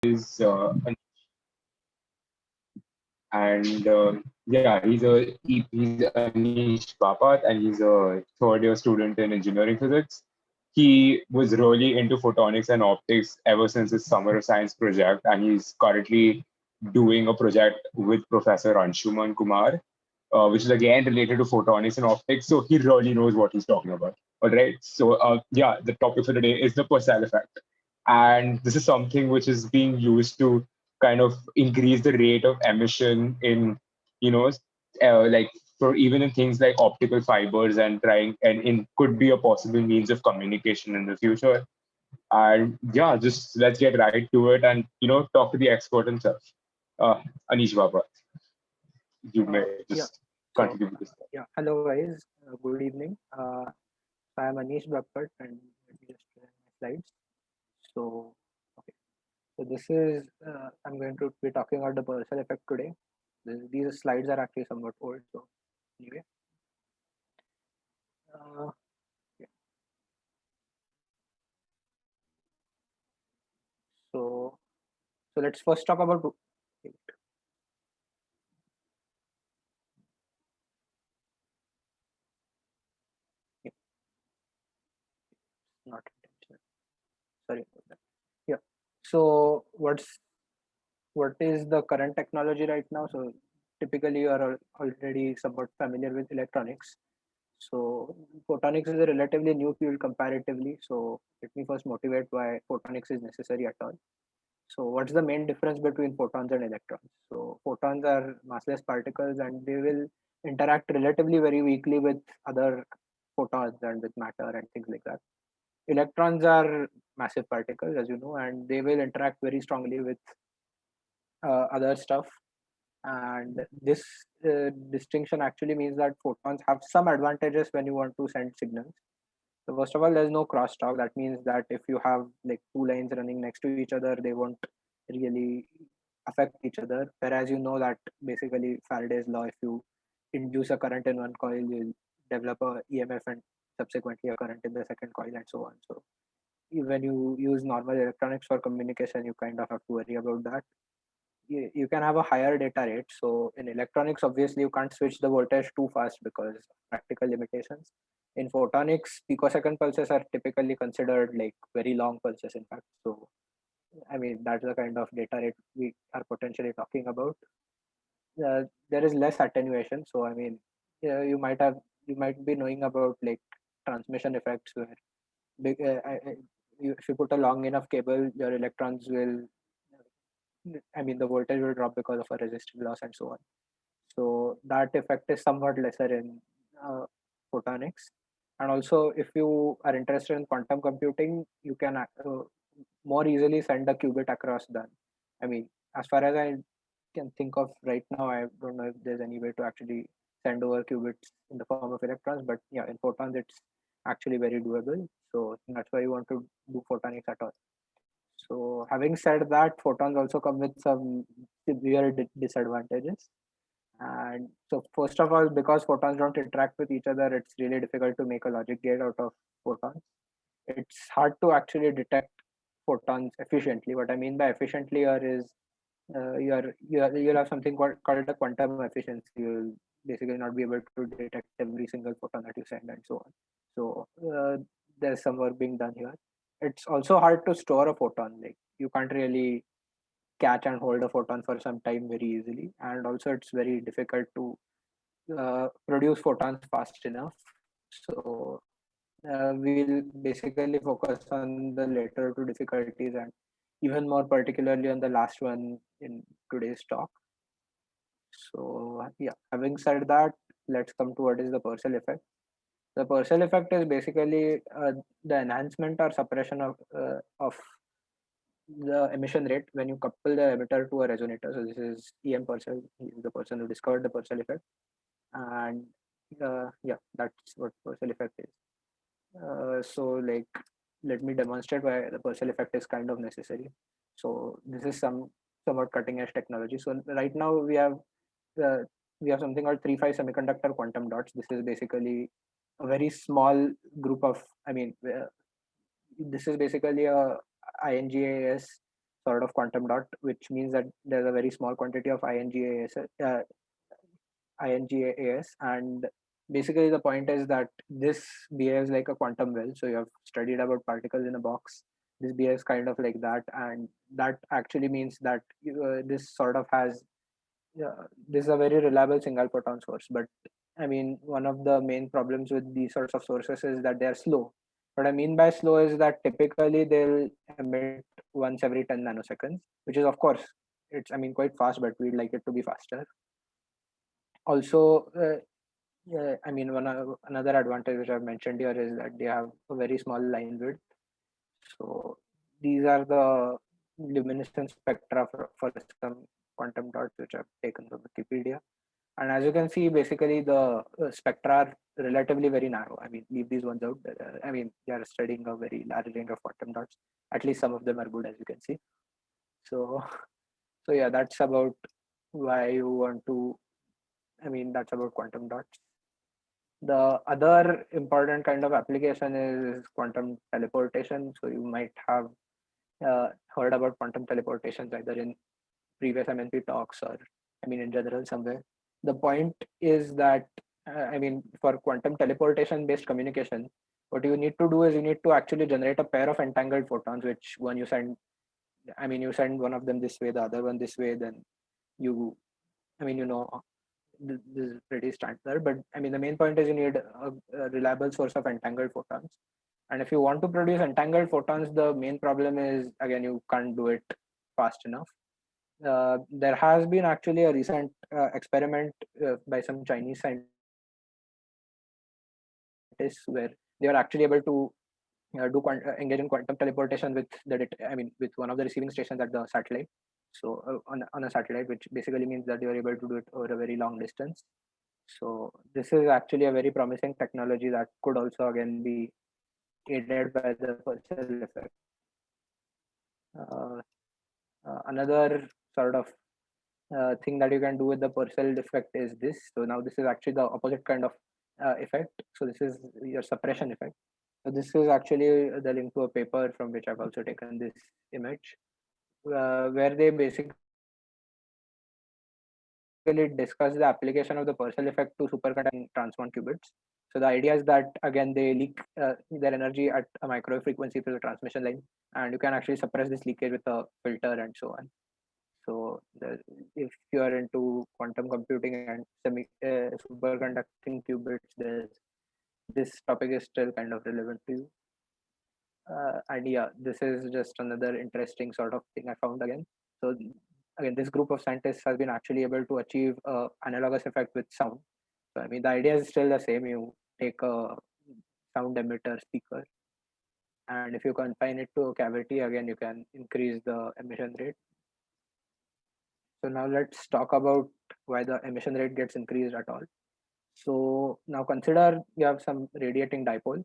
is and yeah, he's Anish Bapat, and he's a third year student in engineering physics. He was really into photonics and optics ever since his summer of science project, and he's currently doing a project with Professor Anshuman Kumar, which is again related to photonics and optics. So he really knows what he's talking about. All right. So yeah, the topic for today is the Purcell effect, and this is something which is being used to kind of increase the rate of emission in, you know, like for even in things like optical fibers and trying and in could be a possible means of communication in the future. And yeah, just let's get right to it and talk to the expert himself. Anish Baba, you may Yeah. just So, continue with this. yeah. Hello, guys. Good evening. I am Anish Bhapat, and let me just present my slides. So, okay. So this is I'm going to be talking about the Purcell effect today. These slides are actually somewhat old. So, anyway. Uh, yeah. So, so let's first talk about. Yeah, not intentional. Sorry about that. Yeah. So, what is the current technology right now? So, typically, you are already somewhat familiar with electronics. So photonics is a relatively new field comparatively. So let me first motivate why photonics is necessary at all. So what's the main difference between photons and electrons? So photons are massless particles and they will interact relatively very weakly with other photons and with matter and things like that. Electrons are massive particles, as you know, and they will interact very strongly with other stuff. And this distinction actually means that photons have some advantages when you want to send signals. So first of all, there's no crosstalk. That means that if you have like two lines running next to each other, they won't really affect each other. Whereas you know that basically Faraday's law, if you induce a current in one coil, you'll develop a EMF and subsequently a current in the second coil and so on. So when you use normal electronics for communication, you kind of have to worry about that. You can have a higher data rate. So in electronics, obviously you can't switch the voltage too fast because of practical limitations. In photonics, picosecond pulses are typically considered like very long pulses, in fact. So I mean that's the kind of data rate we are potentially talking about. There is less attenuation. So I mean, you might be knowing about like transmission effects where if you put a long enough cable, your electrons will I mean, the voltage will drop because of a resistive loss and so on. So that effect is somewhat lesser in photonics. And also, if you are interested in quantum computing, you can more easily send a qubit across than. I mean, as far as I can think of right now, I don't know if there's any way to actually send over qubits in the form of electrons, but yeah, in photons, it's actually very doable. So that's why you want to do photonics at all. So having said that, photons also come with some severe disadvantages. And so first of all, because photons don't interact with each other, it's really difficult to make a logic gate out of photons. It's hard to actually detect photons efficiently. What I mean by efficiently here is you'll have something called a quantum efficiency. You'll basically not be able to detect every single photon that you send and so on. So there's some work being done here. It's also hard to store a photon. Like you can't really catch and hold a photon for some time very easily, and also it's very difficult to produce photons fast enough. So we'll basically focus on the later two difficulties and even more particularly on the last one in today's talk. So yeah, having said that, let's come to what is the Purcell effect. The Purcell effect is basically the enhancement or suppression of the emission rate when you couple the emitter to a resonator. So this is E.M. Purcell. He is the person who discovered the Purcell effect, and yeah, that's what Purcell effect is. So like, let me demonstrate why the Purcell effect is kind of necessary. So this is somewhat cutting edge technology. So right now uh, we have something called 3-5 semiconductor quantum dots. This is basically a very small group of, I mean, this is basically a INGAS sort of quantum dot, which means that there's a very small quantity of INGAS, and basically the point is that this behaves like a quantum well. So you have studied about particles in a box. This behaves kind of like that, and that actually means that this sort of has this is a very reliable single photon source. But I mean, one of the main problems with these sorts of sources is that they are slow. What I mean by slow is that typically they'll emit once every 10 nanoseconds, which is of course it's quite fast, but we'd like it to be faster. Also, another advantage which I've mentioned here is that they have a very small line width. So these are the luminescence spectra for some quantum dots which I've taken from Wikipedia. And as you can see, basically the spectra are relatively very narrow. Leave these ones out. They are studying a very large range of quantum dots. At least some of them are good, as you can see. So, so yeah, that's about why you want to. That's about quantum dots. The other important kind of application is quantum teleportation. So you might have heard about quantum teleportations either in previous MNP talks or in general somewhere. The point is that for quantum teleportation based communication, what you need to do is you need to actually generate a pair of entangled photons, which one you send you send one of them this way, the other one this way, then you this is pretty standard. But the main point is you need a reliable source of entangled photons. And if you want to produce entangled photons, the main problem is, again, you can't do it fast enough. There has been actually a recent experiment by some Chinese scientists where they are actually able to engage in quantum teleportation with with one of the receiving stations at the satellite. So on a satellite, which basically means that you are able to do it over a very long distance. So this is actually a very promising technology that could also again be aided by the Purcell effect. Another sort of thing that you can do with the Purcell effect is this. So now this is actually the opposite kind of effect. So this is your suppression effect. So this is actually the link to a paper from which I've also taken this image, where they basically discuss the application of the Purcell effect to superconducting transmon qubits. So the idea is that again they leak their energy at a microwave frequency through the transmission line, and you can actually suppress this leakage with a filter and so on. So if you are into quantum computing and superconducting qubits, this topic is still kind of relevant to you. And yeah, this is just another interesting sort of thing I found again. So again, this group of scientists has been actually able to achieve analogous effect with sound. So the idea is still the same. You take a sound emitter speaker, and if you confine it to a cavity, again you can increase the emission rate. So now let's talk about why the emission rate gets increased at all. So now consider you have some radiating dipole,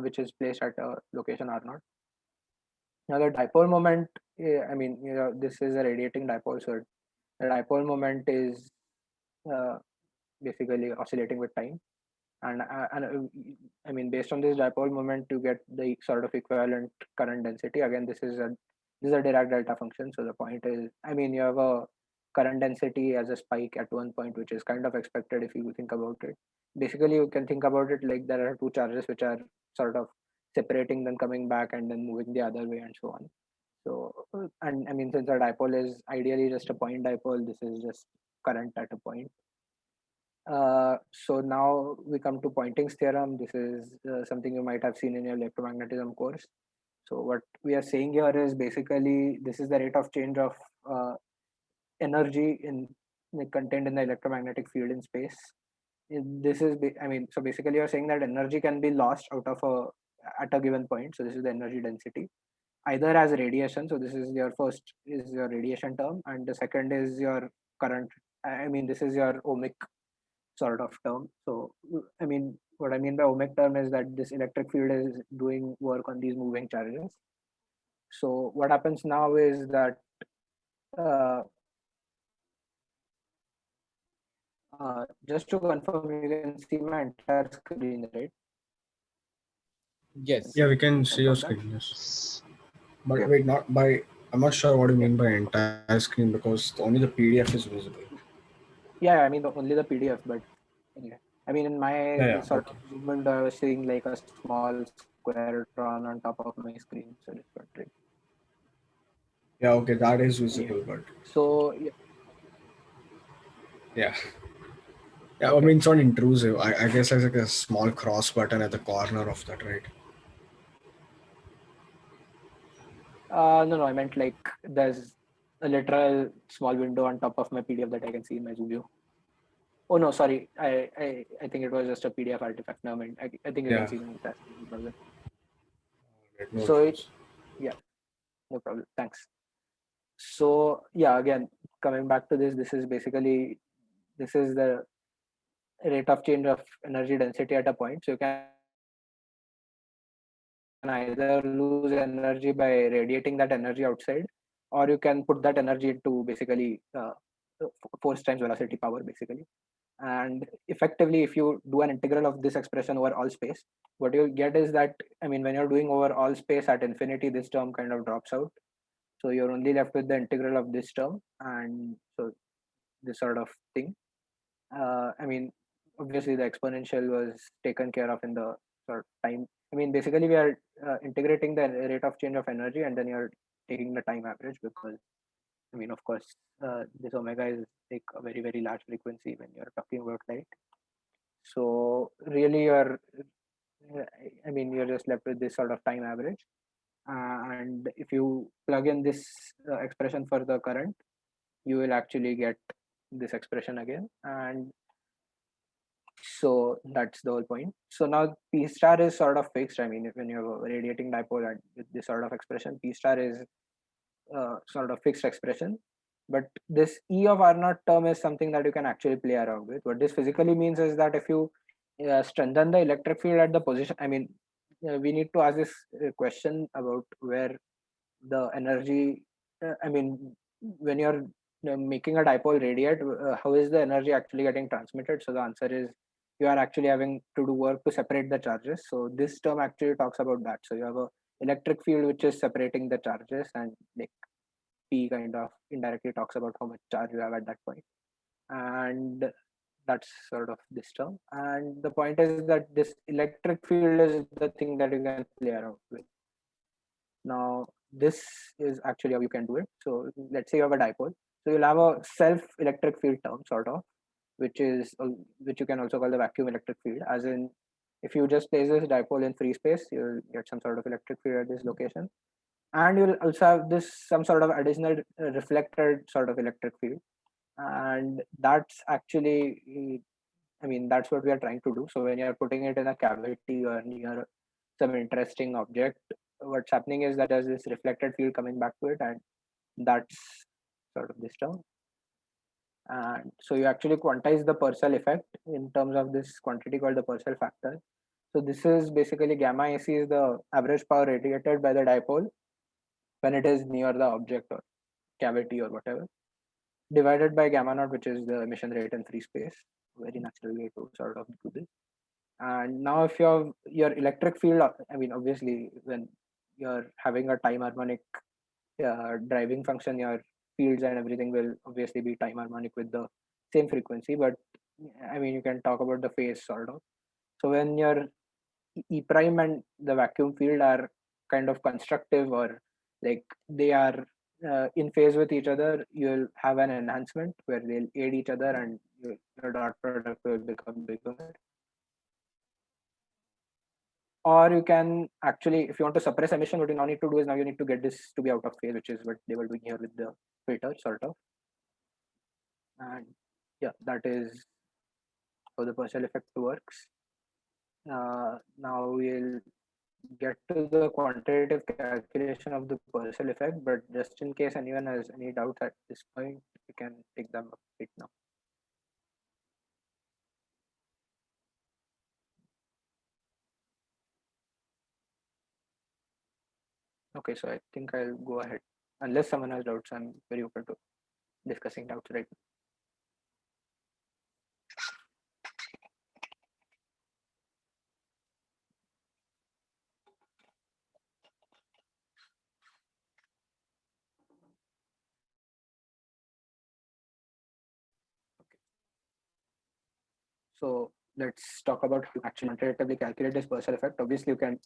which is placed at a location R0. Now the dipole moment, this is a radiating dipole, so the dipole moment is basically oscillating with time. And based on this dipole moment, you get the sort of equivalent current density. Again, this is a Dirac delta function. So the point is, you have a current density as a spike at one point, which is kind of expected if you think about it. Basically, you can think about it like there are two charges which are sort of separating, then coming back, and then moving the other way, and so on. So, and since a dipole is ideally just a point dipole, this is just current at a point. So now we come to Poynting's theorem. This is something you might have seen in your electromagnetism course. So what we are saying here is basically this is the rate of change of energy contained in the electromagnetic field in space. This is so basically you're saying that energy can be lost at a given point. So this is the energy density, either as radiation. So this is your first is your radiation term, and the second is your current. This is your ohmic sort of term. So what I mean by ohmic term is that this electric field is doing work on these moving charges. So what happens now is that just to confirm, you can see my entire screen, right? Yes. Yeah, we can see your Confirm that? screen. Yes, but Yeah. wait, not by I'm not sure what you mean by entire screen because only the PDF is visible. Yeah, I mean only the PDF, but anyway. I mean in my Yeah, sort okay. of movement, I was seeing like a small square drawn on top of my screen, so it's wondering. Yeah, okay, that is Anyway, visible, but so yeah, yeah. Yeah, I okay. mean, it's not intrusive. I guess there's like a small cross button at the corner of that, right? No, I meant like there's a literal small window on top of my PDF that I can see in my Zoom view. Oh no, sorry. I think it was just a PDF artifact. No, I think you can Yeah, see my entire screen, no problem. right, no So issues. yeah, no problem. Thanks. So yeah, again, coming back to this, this is the rate of change of energy density at a point. So you can either lose energy by radiating that energy outside, or you can put that energy into basically force times velocity power, basically. And effectively, if you do an integral of this expression over all space, what you'll get is that, I mean, when you're doing over all space at infinity, this term kind of drops out. So you're only left with the integral of this term, and so this sort of thing. I mean, obviously the exponential was taken care of in the sort of time. I mean, basically we are integrating the rate of change of energy, and then you're taking the time average because, I mean, of course, this omega is like a very, very large frequency when you're talking about light. So really I mean, you're just left with this sort of time average. And if you plug in this expression for the current, you will actually get this expression again. And so that's the whole point. So now P star is sort of fixed. I mean, when you have a radiating dipole and with this sort of expression, P star is sort of fixed expression. But this E of R naught term is something that you can actually play around with. What this physically means is that if you strengthen the electric field at the position, I mean, we need to ask this question about where the energy, I mean, when you're making a dipole radiate, how is the energy actually getting transmitted? So the answer is you are actually having to do work to separate the charges. So this term actually talks about that. So you have a electric field which is separating the charges, and like P kind of indirectly talks about how much charge you have at that point. And that's sort of this term. And the point is that this electric field is the thing that you can play around with. Now, this is actually how you can do it. So let's say you have a dipole. So you'll have a self-electric field term, sort of, which is which you can also call the vacuum electric field. As in, if you just place this dipole in free space, you'll get some sort of electric field at this location, and you'll also have this some sort of additional reflected sort of electric field, and that's actually, I mean, that's what we are trying to do. So when you're putting it in a cavity or near some interesting object, what's happening is that there's this reflected field coming back to it, and that's sort of this term. And so you actually quantize the Purcell effect in terms of this quantity called the Purcell factor. So this is basically gamma AC is the average power radiated by the dipole when it is near the object or cavity or whatever, divided by gamma naught, which is the emission rate in free space. Very natural way to sort of do this. And now if you have your electric field, I mean, obviously when you're having a time harmonic driving function, your fields and everything will obviously be time harmonic with the same frequency. But I mean, you can talk about the phase sort of. So when your E prime and the vacuum field are kind of constructive, or like they are in phase with each other, you'll have an enhancement where they'll aid each other, and your dot product will become bigger. Or you can actually, if you want to suppress emission, what you now need to do is now you need to get this to be out of phase, which is what they were doing here with the filter, sort of. And yeah, that is how the Purcell effect works. Now we'll get to the quantitative calculation of the Purcell effect, but just in case anyone has any doubts at this point, we can take them up right now. Okay, so I think I'll go ahead. Unless someone has doubts, I'm very open to discussing doubts right now. So let's talk about how you actually quantitatively calculate this Purcell effect. Obviously, you can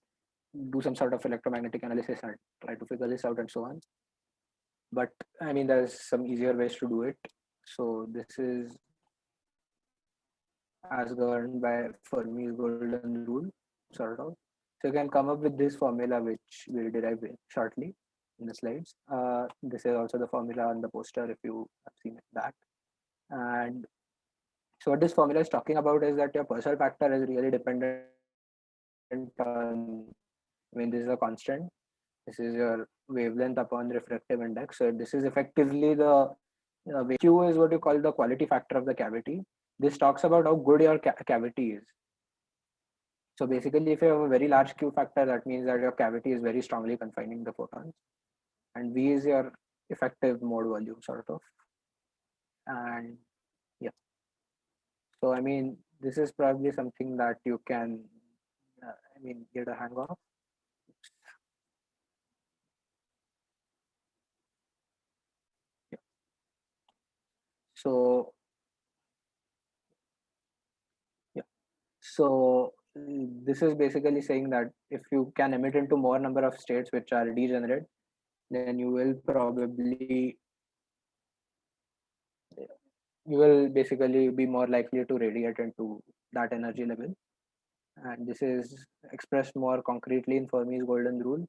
do some sort of electromagnetic analysis and try to figure this out and so on. But I mean, there's some easier ways to do it. So this is as governed by Fermi's golden rule, sort of. So you can come up with this formula, which we'll derive shortly in the slides. This is also the formula on the poster if you have seen that. And so what this formula is talking about is that your Purcell factor is really dependent on, I mean, this is a constant. This is your wavelength upon refractive index. So this is effectively the Q is what you call the quality factor of the cavity. This talks about how good your cavity is. So basically, if you have a very large Q factor, that means that your cavity is very strongly confining the photons. And V is your effective mode volume, sort of. And yeah. So, I mean, this is probably something that you can, I mean, get a hang of. Yeah. So, yeah. So, this is basically saying that if you can emit into more number of states which are degenerate, then you will basically be more likely to radiate into that energy level. And this is expressed more concretely in Fermi's golden rule,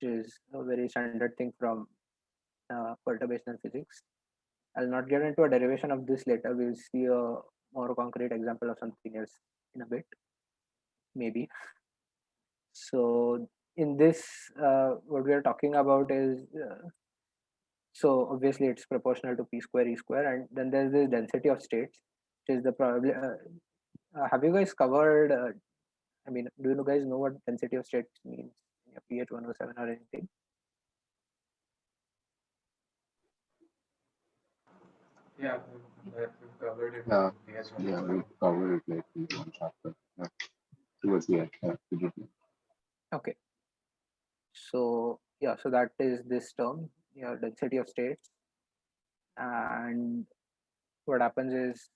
which is a very standard thing from perturbational physics. I'll not get into a derivation of this later. We'll see a more concrete example of something else in a bit, maybe. So in this, what we are talking about is, so obviously it's proportional to p square e square, and then there's this density of states, which is the probably. Have you guys covered? I mean, do you guys know what density of states means in your PH 107 or anything? Yeah, we've covered it. Yeah, we covered it like in one chapter. Yeah. Towards the end. Yeah, we did. Okay. So yeah, so that is this term, your density of states, and what happens is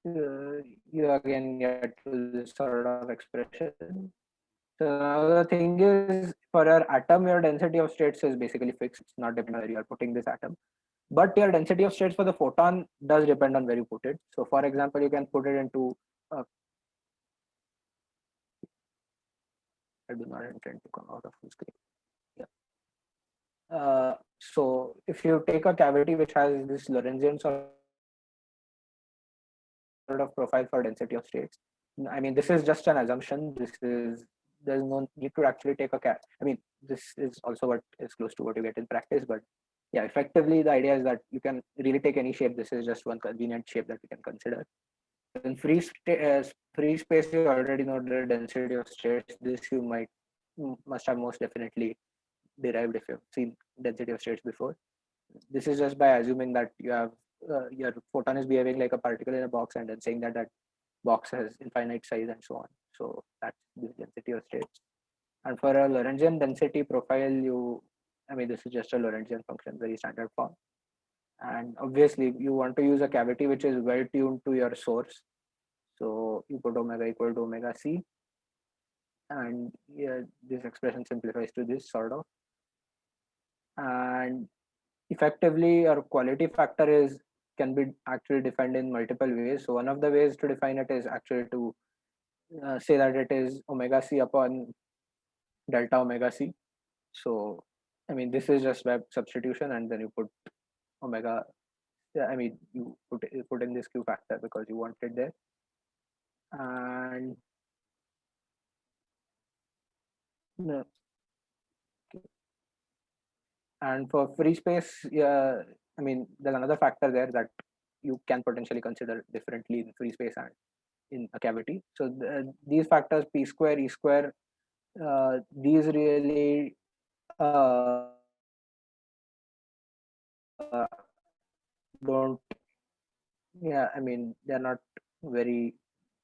you again get to this sort of expression. So now the thing is, for your atom, your density of states is basically fixed. It's not dependent on where you are putting this atom. But your density of states for the photon does depend on where you put it. So for example, you can put it into, I do not intend to come out of full screen. Yeah. So if you take a cavity which has this Lorentzian sort of profile for density of states, I mean, this is just an assumption. There's no need to actually take I mean, this is also what is close to what you get in practice, but yeah, effectively the idea is that you can really take any shape. This is just one convenient shape that we can consider. In free space, you already know the density of states. This you must have most definitely derived if you've seen density of states before. This is just by assuming that you have your photon is behaving like a particle in a box, and then saying that that box has infinite size and so on. So that's the density of states. And for a Lorentzian density profile, I mean, this is just a Lorentzian function, very standard form. And obviously, you want to use a cavity which is well tuned to your source. So you put omega equal to omega c, and yeah, this expression simplifies to this sort of. And effectively, your quality factor can be actually defined in multiple ways. So one of the ways to define it is actually to say that it is omega c upon delta omega c. So I mean, this is just by substitution, and then you put omega. Yeah, I mean, you put in this Q factor because you want it there, and no. And for free space, yeah, I mean, there's another factor there that you can potentially consider differently in free space and in a cavity. So these factors, p square, e square, these really don't, yeah, I mean, they're not very,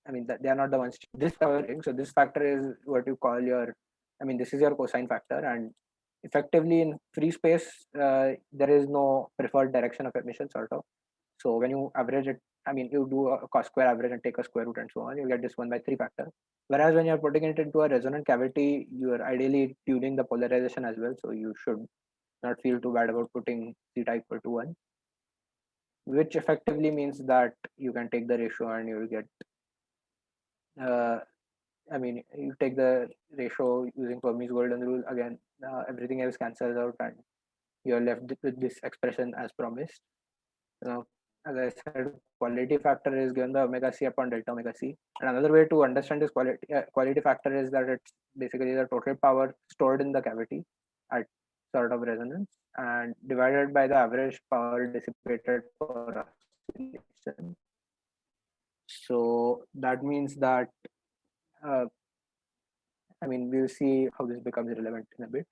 I mean, they are not the ones. This factor, so this factor is what you call your, I mean, this is your cosine factor, and effectively in free space, there is no preferred direction of emission, sort of. So when you average it, I mean, you do a cos square average and take a square root and so on, you get this 1/3 factor. Whereas when you're putting it into a resonant cavity, you are ideally tuning the polarization as well. So you should not feel too bad about putting theta equal to 1, which effectively means that you can take the ratio and you will get, I mean, you take the ratio using Fermi's golden rule again, everything else cancels out and you're left with this expression as promised. Now, as I said, quality factor is given by omega c upon delta omega c. And another way to understand this quality factor is that it's basically the total power stored in the cavity at sort of resonance and divided by the average power dissipated for oscillation. So that means that, uh, I mean, we'll see how this becomes relevant in a bit.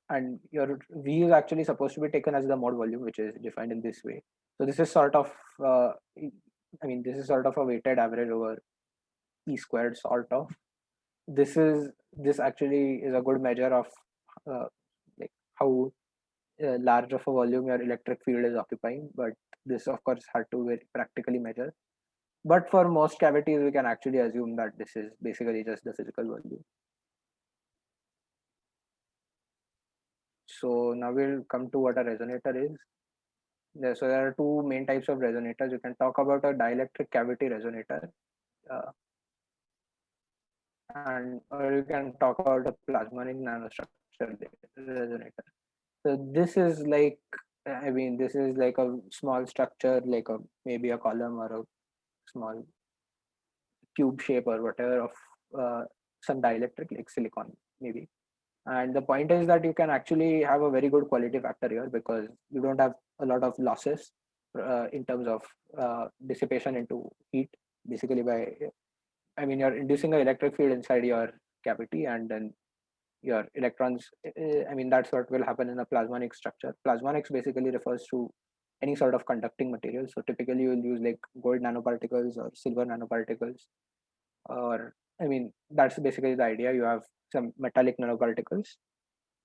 And your V is actually supposed to be taken as the mode volume, which is defined in this way. So this is sort of, I mean, this is sort of a weighted average over E squared, sort of. This actually is a good measure of like how large of a volume your electric field is occupying. But this, of course, had to be practically measured. But for most cavities, we can actually assume that this is basically just the physical volume. So now we'll come to what a resonator is. So there are two main types of resonators. You can talk about a dielectric cavity resonator, or you can talk about a plasmonic nanostructure resonator. So this is like, I mean, this is like a small structure, like maybe a column or a small cube shape or whatever of some dielectric, like silicon maybe. And the point is that you can actually have a very good quality factor here because you don't have a lot of losses in terms of dissipation into heat. Basically, I mean, you're inducing an electric field inside your cavity, and then your electrons. I mean, that's what will happen in a plasmonic structure. Plasmonics basically refers to any sort of conducting material. So typically, you'll use like gold nanoparticles or silver nanoparticles, or I mean, that's basically the idea. You have some metallic nanoparticles,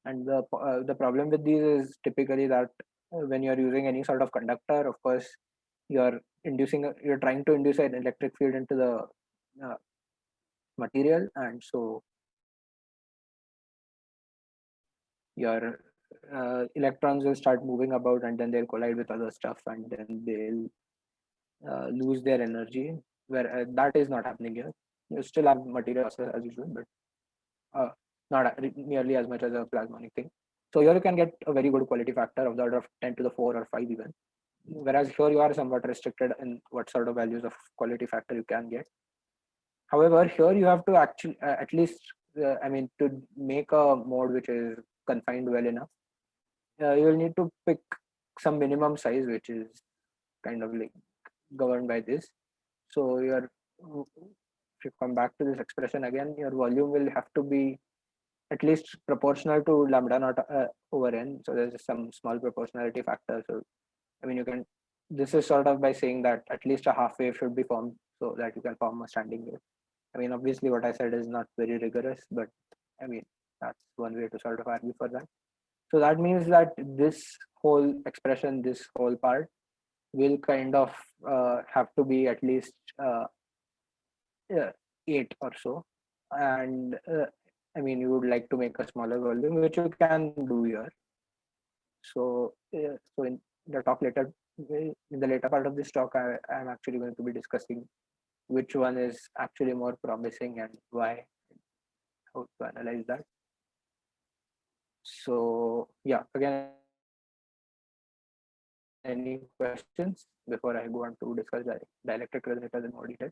and the problem with these is typically that when you're using any sort of conductor, of course, you're trying to induce an electric field into the material, and so your electrons will start moving about, and then they'll collide with other stuff, and then they'll lose their energy. Where that is not happening here. You still have material losses as usual, but not nearly as much as a plasmonic thing. So here you can get a very good quality factor of the order of 10 to the 4 or 5 even. Whereas here you are somewhat restricted in what sort of values of quality factor you can get. However, here you have to actually, at least, I mean, to make a mode which is confined well enough, you will need to pick some minimum size, which is kind of like governed by this. So if you come back to this expression again, your volume will have to be at least proportional to lambda naught over n. So there's some small proportionality factor. So I mean, this is sort of by saying that at least a half wave should be formed so that you can form a standing wave. I mean, obviously what I said is not very rigorous, but I mean, that's one way to sort of argue for that. So that means that this whole expression, this whole part will kind of have to be at least 8 or so. And I mean, you would like to make a smaller volume, which you can do here. So, so in the talk later, in the later part of this talk, I'm actually going to be discussing which one is actually more promising and why, how to analyze that. So yeah, again, any questions before I go on to discuss dielectric resonators in more detail?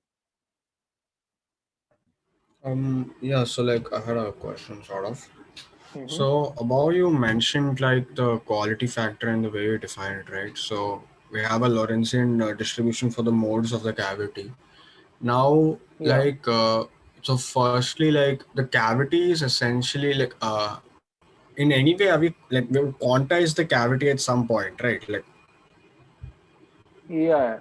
Yeah, so like I had a question sort of. Mhm. So above you mentioned like the quality factor and the way you define it, right? So we have a Lorentzian distribution for the modes of the cavity. Now, Yeah. like, so firstly, like the cavity is essentially like, in any way, are we will quantize the cavity at some point, right? Like, Yeah.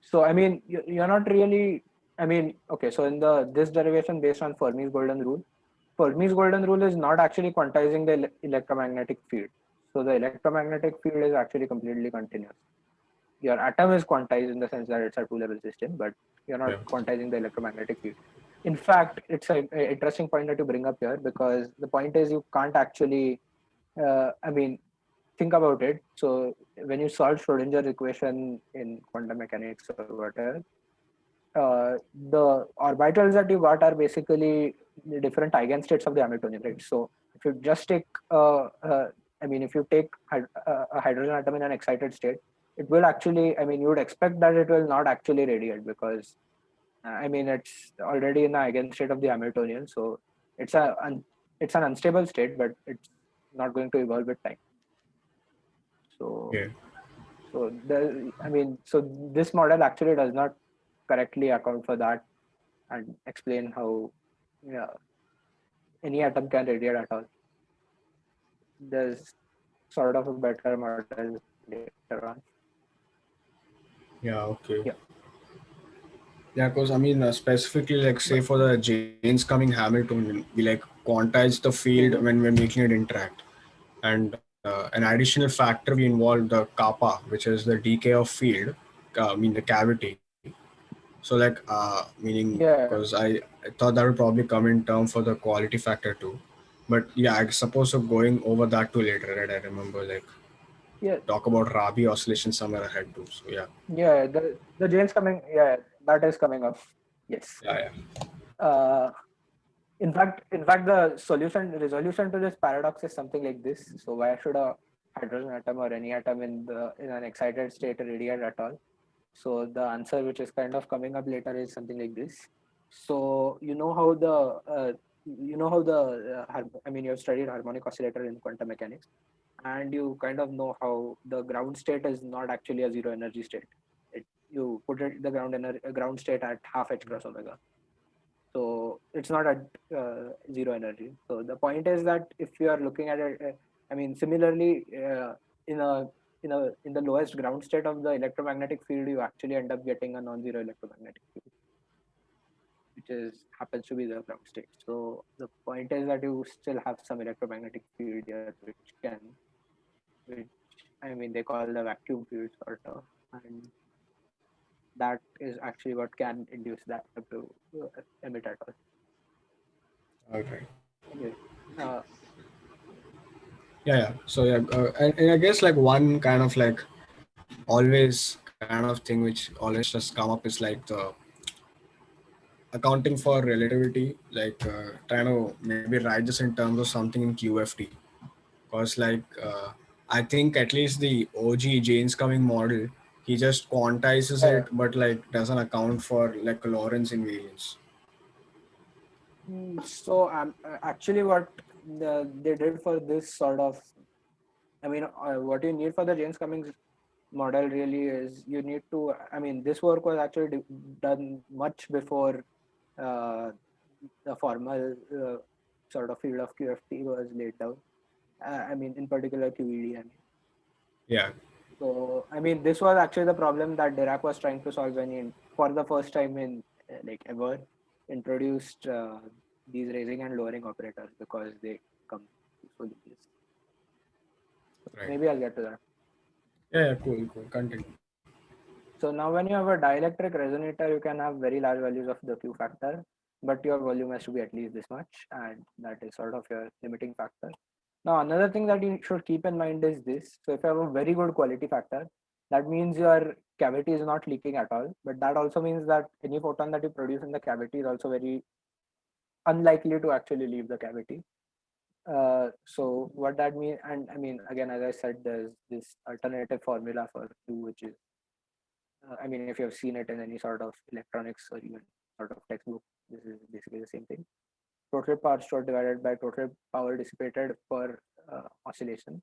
So I mean, you're not really. I mean, okay. So in this derivation based on Fermi's golden rule, Fermi's golden rule is not actually quantizing the electromagnetic field. So the electromagnetic field is actually completely continuous. your atom is quantized in the sense that it's a two-level system, but you're not Yeah. quantizing the electromagnetic field. In fact, it's an interesting point that you bring up here, because the point is you can't actually, think about it. So when you solve Schrodinger's equation in quantum mechanics or whatever, the orbitals that you got are basically the different eigenstates of the Hamiltonian, right? So if you just take, if you take a hydrogen atom in an excited state, it will actually, you would expect that it will not actually radiate, because it's already in the eigenstate of the Hamiltonian. So it's it's an unstable state, but it's not going to evolve with time. So Yeah. so this model actually does not correctly account for that and explain how any atom can radiate at all. There's sort of a better model later on. Yeah. Okay. Yeah. Yeah, because specifically, like, say for the James Cumming Hamiltonian, we like quantize the field Mhm. when we're making it interact, and an additional factor we involve the kappa, which is the decay of field, the cavity. So like, meaning, Yeah, because I thought that would probably come in term for the quality factor too, but yeah, I suppose so going over that too later, right? I remember like yeah, talk about Rabi oscillation somewhere ahead too. So yeah, yeah. The James coming, yeah, that is coming up. Yes. yeah. Uh, in fact, the resolution to this paradox is something like this. So why should a hydrogen atom or any atom in an excited state radiate at all? So the answer, which is kind of coming up later, is something like this. So you've studied harmonic oscillator in quantum mechanics, and you kind of know how the ground state is not actually a zero energy state. You put the ground state at half h cross omega. So it's not at zero energy. So the point is that if you are looking at it, similarly, in a in the lowest ground state of the electromagnetic field, you actually end up getting a non-zero electromagnetic field, which happens to be the ground state. So the point is that you still have some electromagnetic field here, which they call the vacuum field sort of, and that is actually what can induce that to emit at all. Okay. Anyway, uh, Yeah. So yeah, and I guess like one kind of like always kind of thing which always just come up is like the accounting for relativity, like trying to maybe write this in terms of something in QFT, because like I think at least the OG James Cumming model, he just quantizes yeah. it, but like doesn't account for like Lorentz invariance. So actually, what they did for this sort of, what you need for the James Cummings model really is you need to. This work was actually done much before uh, the formal sort of field of QFT was laid down. In particular QED. Yeah. So this was actually the problem that Dirac was trying to solve when he, for the first time in like ever, introduced these raising and lowering operators, because they come useful in this. Right. Maybe I'll get to that. Yeah. Cool. Continue. So now when you have a dielectric resonator, you can have very large values of the Q factor, but your volume has to be at least this much, and that is sort of your limiting factor. Now another thing that you should keep in mind is this. So if you have a very good quality factor, that means your cavity is not leaking at all, but that also means that any photon that you produce in the cavity is also very unlikely to actually leave the cavity. So what that means, and again, as I said, there's this alternative formula for Q, which is if you have seen it in any sort of electronics or even sort of textbook, this is basically the same thing. Total power stored divided by total power dissipated per oscillation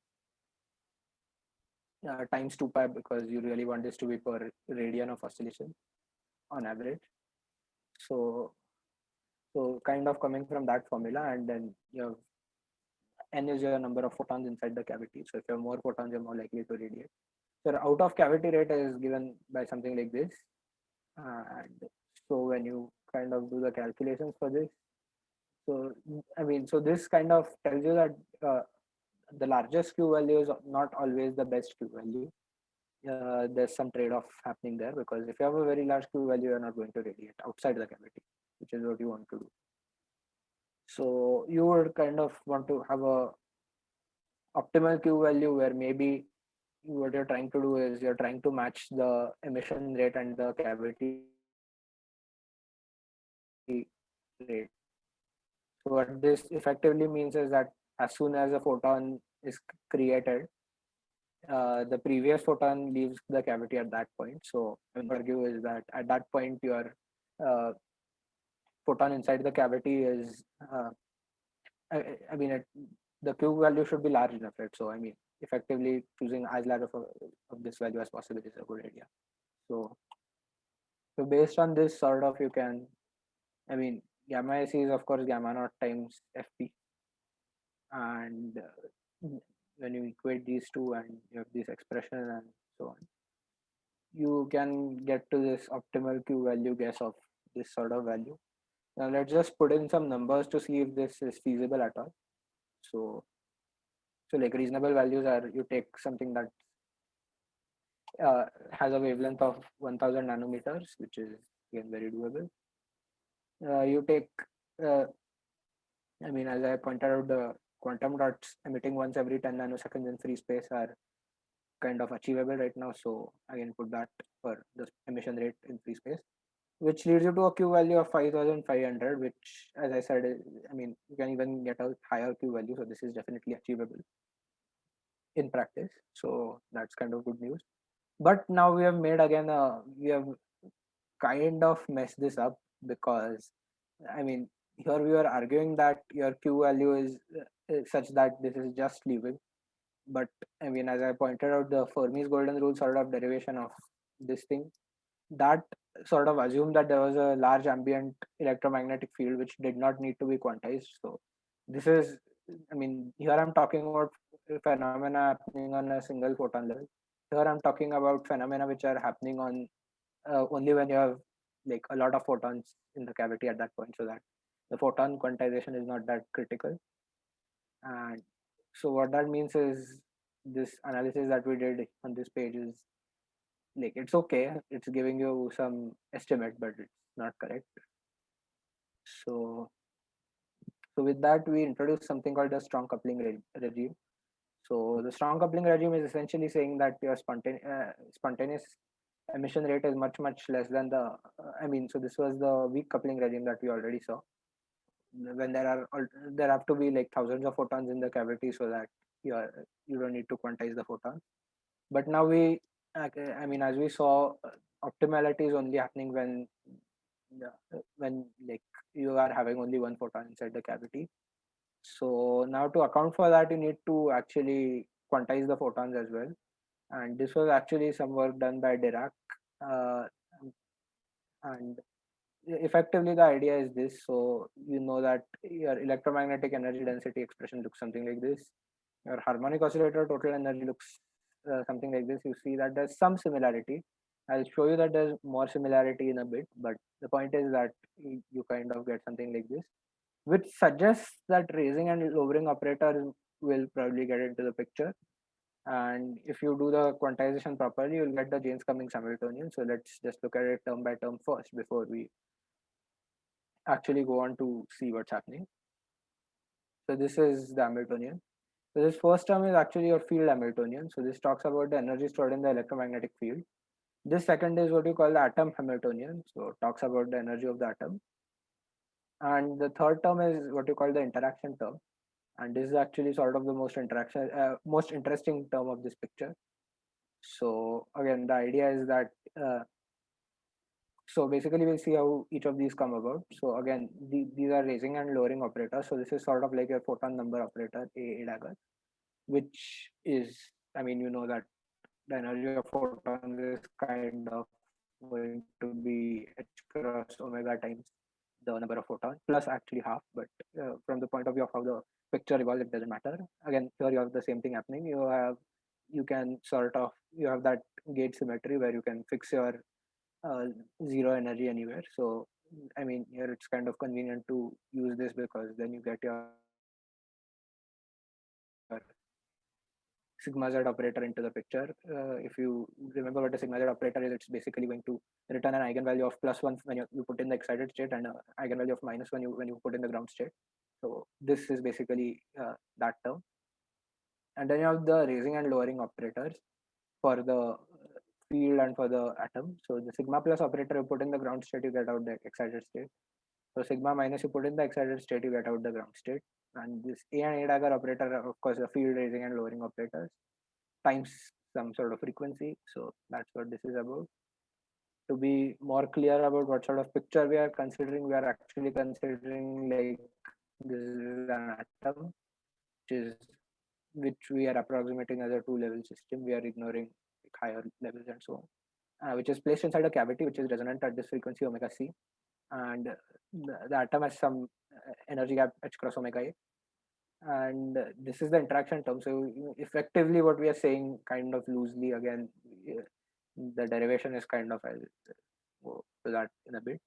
times 2 pi, because you really want this to be per radian of oscillation on average. So kind of coming from that formula, and then you have n is your number of photons inside the cavity. So if you have more photons, you're more likely to radiate. So out of cavity rate is given by something like this. And so when you kind of do the calculations for this, so this kind of tells you that the largest Q value is not always the best Q value. there's some trade-off happening there, because if you have a very large Q value, you're not going to radiate outside the cavity, which is what you want to do. So you would kind of want to have a optimal Q value where maybe what you're trying to do is you're trying to match the emission rate and the cavity rate. So what this effectively means is that as soon as a photon is created, the previous photon leaves the cavity at that point. So I would argue is that at that point your uh, photon inside the cavity is, I mean, the Q value should be large enough, right? So I mean, effectively choosing as large of this value as possible is a good idea. So, so based on this sort of, you can, I mean, gamma AC is of course gamma naught times FP, and when you equate these two and you have this expression and so on, you can get to this optimal Q value guess of this sort of value. Now let's just put in some numbers to see if this is feasible at all. So, so like reasonable values are, you take something that has a wavelength of 1000 nanometers, which is again very doable. You take, I mean, as I pointed out, the quantum dots emitting once every 10 nanoseconds in free space are kind of achievable right now. So again, put that for the emission rate in free space, which leads you to a Q value of 5500, which, as I said, I mean, you can even get a higher Q value. So this is definitely achievable in practice. So that's kind of good news. But now we have made again, we have kind of messed this up, because I mean, here we are arguing that your Q value is such that this is just leaving. But I mean, as I pointed out, the Fermi's golden rule sort of derivation of this thing, that sort of assumed that there was a large ambient electromagnetic field which did not need to be quantized. So this is, I mean, here I'm talking about phenomena happening on a single photon level. Here I'm talking about phenomena which are happening on only when you have like a lot of photons in the cavity at that point, so that the photon quantization is not that critical. And so what that means is this analysis that we did on this page is like, it's okay, it's giving you some estimate, but it's not correct. So so with that, we introduced something called the strong coupling regime. So the strong coupling regime is essentially saying that your spontaneous emission rate is much less than the I mean, so this was the weak coupling regime that we already saw, when there have to be like thousands of photons in the cavity so that you don't need to quantize the photon. But now we, I mean, as we saw, optimality is only happening when like you are having only one photon inside the cavity. So now to account for that, you need to actually quantize the photons as well. And this was actually some work done by Dirac. Uh, and effectively, the idea is this. So you know that your electromagnetic energy density expression looks something like this. Your harmonic oscillator total energy looks something like this. You see that there's some similarity. I'll show you that there's more similarity in a bit, but the point is that you kind of get something like this, which suggests that raising and lowering operator will probably get into the picture. And if you do the quantization properly, you'll get the Jaynes-Cummings Hamiltonian. So let's just look at it term by term first before we actually go on to see what's happening. So this is the Hamiltonian. So this first term is actually your field Hamiltonian. So this talks about the energy stored in the electromagnetic field. This second is what you call the atom Hamiltonian. So it talks about the energy of the atom. And the third term is what you call the interaction term. And this is actually sort of the most interesting term of this picture. So again, the idea is that so basically we'll see how each of these come about. So again, these are raising and lowering operators. So this is sort of like your photon number operator, A dagger, which is, I mean, you know that the energy of photons is kind of going to be h cross omega times the number of photons plus actually half. But from the point of view of how the picture evolves, it doesn't matter. Again, here you have the same thing happening. You can sort of, you have that gauge symmetry where you can fix your uh, zero energy anywhere. So I mean, here it's kind of convenient to use this because then you get your symmetry sigma z operator into the picture. If you remember what a sigma z operator is, it's basically going to return an eigenvalue of +1 when you put in the excited state, and an eigenvalue of -1 when you put in the ground state. So this is basically that term. And then you have the raising and lowering operators for the field and for the atom. So the sigma plus operator, you put in the ground state, you get out the excited state. So sigma minus, you put in the excited state, you get out the ground state. And this A and A dagger operator are, of course, the field raising and lowering operators times some sort of frequency. So that's what this is about. To be more clear about what sort of picture we are considering, we are actually considering like this is an atom, which we are approximating as a two-level system. We are ignoring like higher levels and so on, which is placed inside a cavity which is resonant at this frequency omega c, and the atom has some energy gap h cross omega a, and this is the interaction term. So effectively, what we are saying, kind of loosely, again, the derivation is kind of, I'll go to that in a bit.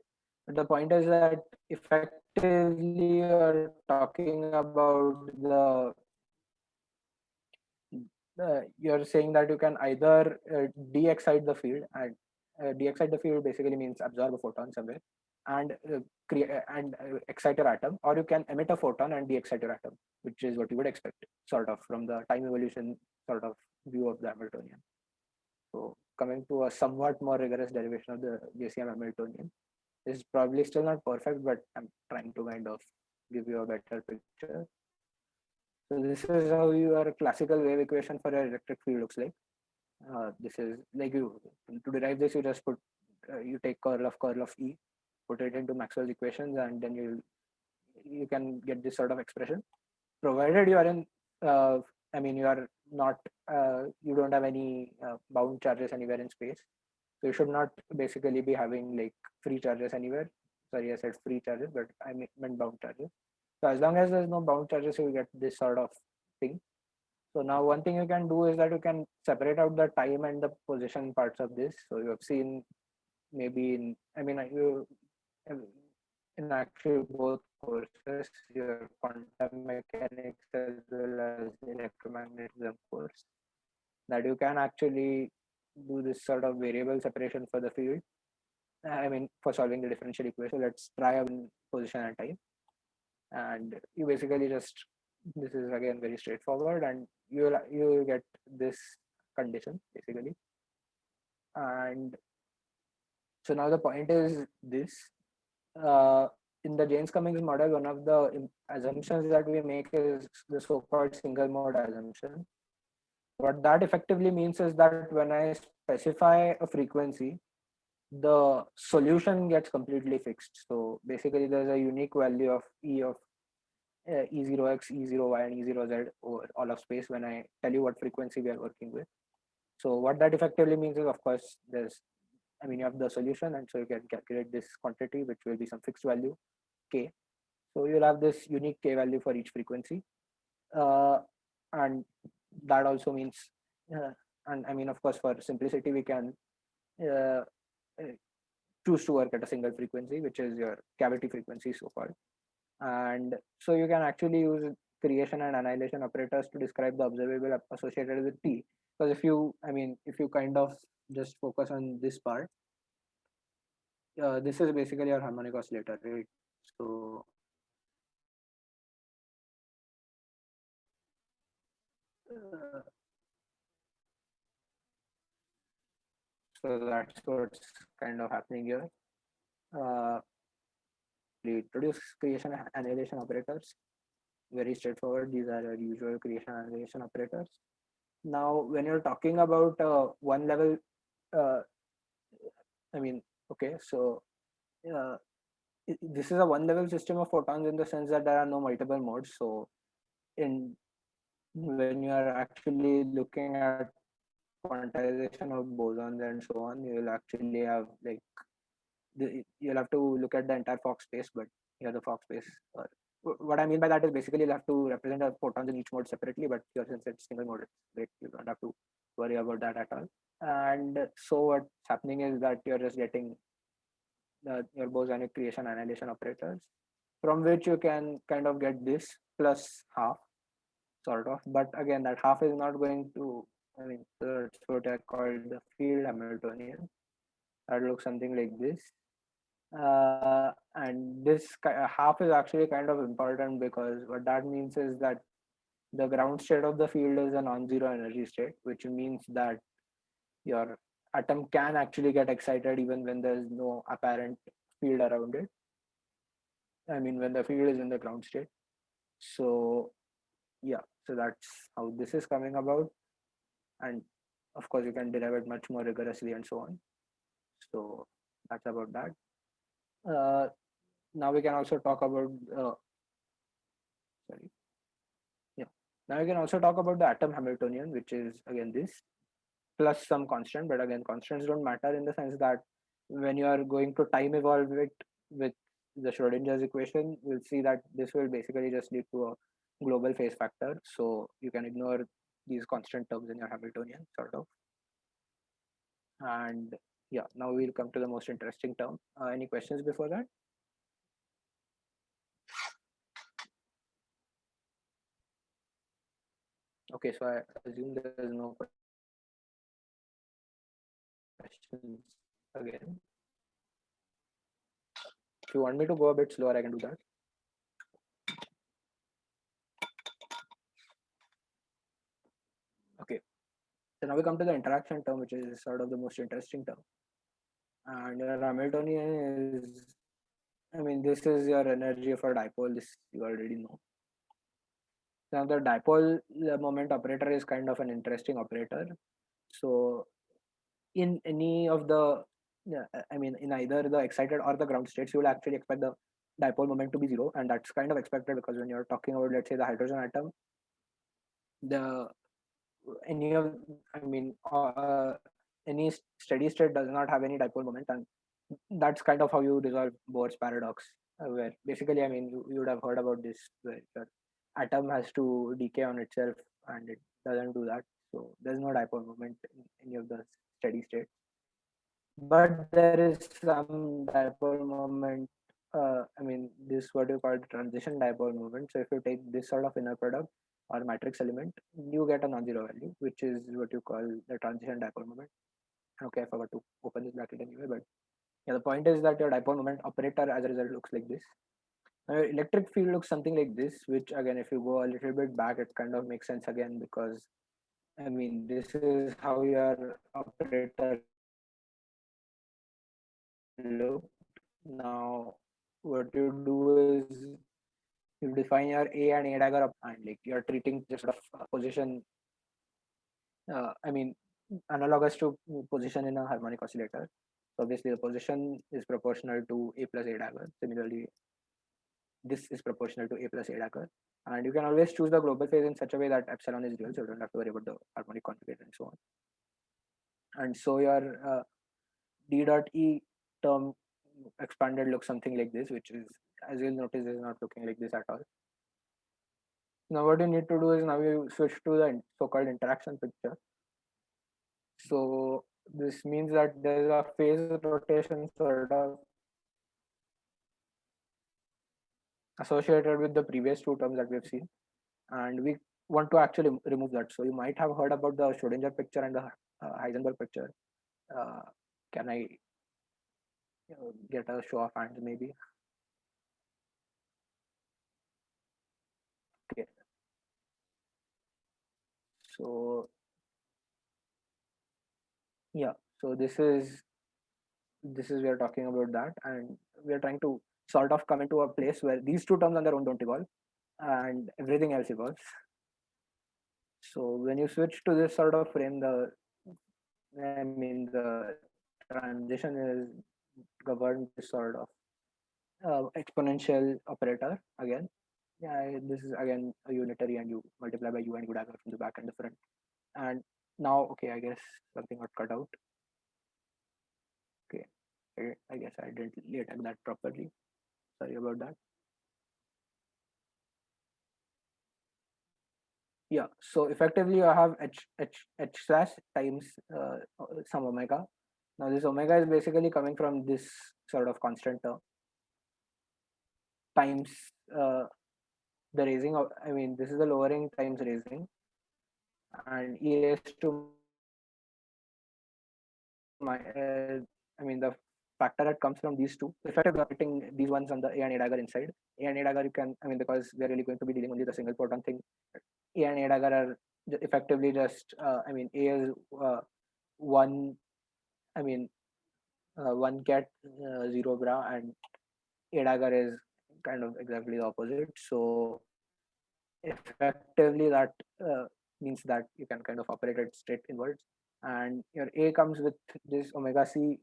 But the point is that effectively you're talking about you're saying that you can either de-excite the field, and de-excite the field basically means absorb a photon somewhere and create and excite your atom, or you can emit a photon and de-excite your atom, which is what you would expect sort of from the time evolution sort of view of the Hamiltonian. So coming to a somewhat more rigorous derivation of the JCM Hamiltonian, this is probably still not perfect, but I'm trying to kind of give you a better picture. So this is how your classical wave equation for your electric field looks like. This is like, you to derive this, you just put you take curl of E, put it into Maxwell's equations, and then you can get this sort of expression, provided you are in I mean, you are not you don't have any bound charges anywhere in space. So you should not basically be having like free charges anywhere. Sorry, I said free charges, but I meant bound charges. So as long as there's no bound charges, you get this sort of thing. So now one thing you can do is that you can separate out the time and the position parts of this. So you have seen maybe in, I mean, you in actually both courses, your quantum mechanics as well as electromagnetism course, that you can actually do this sort of variable separation for the field. I mean, for solving the differential equation, let's try one position at a time. And you basically just, this is again very straightforward, and you will get this condition basically. And so now the point is this, in the Jaynes-Cummings model, one of the assumptions that we make is the so-called single mode assumption. What that effectively means is that when I specify a frequency, the solution gets completely fixed. So basically there's a unique value of E of E0x, E0y, and E0z over all of space when I tell you what frequency we are working with. So what that effectively means is, of course, I mean, you have the solution, and so you can calculate this quantity, which will be some fixed value, k. So you'll have this unique k value for each frequency. And that also means, and I mean, of course, for simplicity, we can choose to work at a single frequency, which is your cavity frequency, so-called. And so you can actually use creation and annihilation operators to describe the observable associated with T. Because if you kind of just focus on this part, this is basically your harmonic oscillator, right? So so that's what's kind of happening here. We introduce creation and annihilation operators. Very straightforward. These are your usual creation and annihilation operators. Now, when you're talking about one level, I mean, okay, so this is a one level system of photons in the sense that there are no multiple modes. So when you are actually looking at quantization of bosons and so on, you will actually have like you'll have to look at the entire Fock space, but here the Fock space. What I mean by that is basically you'll have to represent the photons in each mode separately, but here since it's single mode, it's great. You don't have to worry about that at all. And so what's happening is that you're just getting your bosonic creation annihilation operators, from which you can kind of get this plus half. sort of. But again, that half is not going to, I mean, that's what I call the field Hamiltonian. That looks something like this. And this half is actually kind of important because what that means is that the ground state of the field is a non-zero energy state, which means that your atom can actually get excited even when there's no apparent field around it. I mean, when the field is in the ground state. So yeah, so that's how this is coming about. And of course, you can derive it much more rigorously and so on. So that's about that. Now we can also talk about, sorry. Yeah. Now we can also talk about the atom Hamiltonian, which is again this plus some constant, but again, constants don't matter in the sense that when you are going to time evolve it with the Schrodinger's equation, you'll see that this will basically just lead to a global phase factor. So you can ignore these constant terms in your Hamiltonian, sort of. And yeah, now we'll come to the most interesting term. Any questions before that? Okay, so I assume there is no questions again. If you want me to go a bit slower, I can do that. Okay, so now we come to the interaction term, which is sort of the most interesting term. And your Hamiltonian is, I mean, this is your energy for dipole. This you already know. Now the dipole moment operator is kind of an interesting operator. So in any of the, I mean, in either the excited or the ground states, you will actually expect the dipole moment to be zero, and that's kind of expected because when you're talking about, let's say, the hydrogen atom, the any of, I mean, any steady state does not have any dipole moment, and that's kind of how you resolve Bohr's paradox, where basically, I mean, you would have heard about this, where your atom has to decay on itself, and it doesn't do that. So there's no dipole moment in any of the steady states. But there is some dipole moment. I mean, this what you call transition dipole moment. So if you take this sort of inner product or matrix element, you get a non-zero value, which is what you call the transition dipole moment. Okay, I forgot to open this bracket anyway, but yeah, the point is that your dipole moment operator as a result looks like this. Now your electric field looks something like this, which again, if you go a little bit back, it kind of makes sense again because I mean, this is how your operator look. Now, what you do is you define your A and A dagger up, and like you're treating just sort of position. I mean, analogous to position in a harmonic oscillator. So obviously, the position is proportional to A plus A dagger. Similarly, this is proportional to A plus A dagger. And you can always choose the global phase in such a way that epsilon is real, so you don't have to worry about the harmonic conjugate and so on. And so your D dot E term expanded looks something like this, which is, as you'll notice, is not looking like this at all. Now what you need to do is now you switch to the so-called interaction picture. So this means that there's a phase rotation sort of associated with the previous two terms that we've seen, and we want to actually remove that. So you might have heard about the Schrodinger picture and the Heisenberg picture. Can I get a show of hands maybe? Okay. So yeah, so this is we are talking about that, and we are trying to sort of come into a place where these two terms on their own don't evolve and everything else evolves. So when you switch to this sort of frame, the transition is governed by sort of exponential operator again. Yeah, this is again a unitary, and you multiply by u and u dagger from the back and the front. And now, okay, I guess something got cut out. Okay, I guess I didn't latex that properly. Sorry about that. Yeah, so effectively I have h slash times some omega. Now this omega is basically coming from this sort of constant term times the raising of, I mean, this is the lowering times raising, and e raised to I mean, the factor that comes from these two. Effectively, putting these ones on the A and A dagger inside. A and A dagger, you can, I mean, because we're really going to be dealing only with the single photon thing. A and A dagger are effectively just, I mean, A is one, I mean, one cat, zero bra, and A dagger is kind of exactly the opposite. So effectively, that means that you can kind of operate it straight inwards. And your A comes with this omega c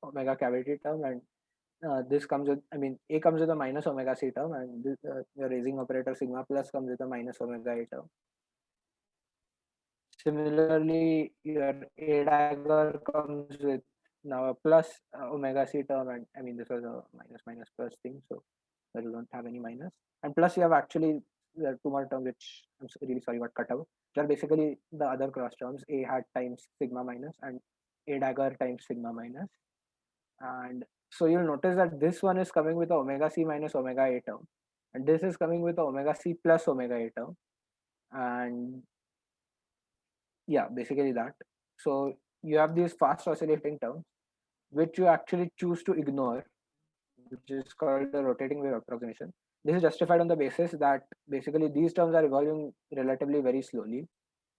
omega cavity term, and this comes with, I mean, A comes with a minus omega c term, and this, your raising operator sigma plus comes with a minus omega a term. Similarly, your A dagger comes with now a plus omega c term, and I mean, this was a minus minus plus thing, so that you don't have any minus. And plus, you have actually there are two more terms which I'm really sorry got cut out. They are basically the other cross terms: A hat times sigma minus and A dagger times sigma minus. And so you'll notice that this one is coming with a omega c minus omega a term, and this is coming with a omega c plus omega a term, and yeah, basically that. So you have these fast oscillating terms which you actually choose to ignore, which is called the rotating wave approximation. This is justified on the basis that basically these terms are evolving relatively very slowly.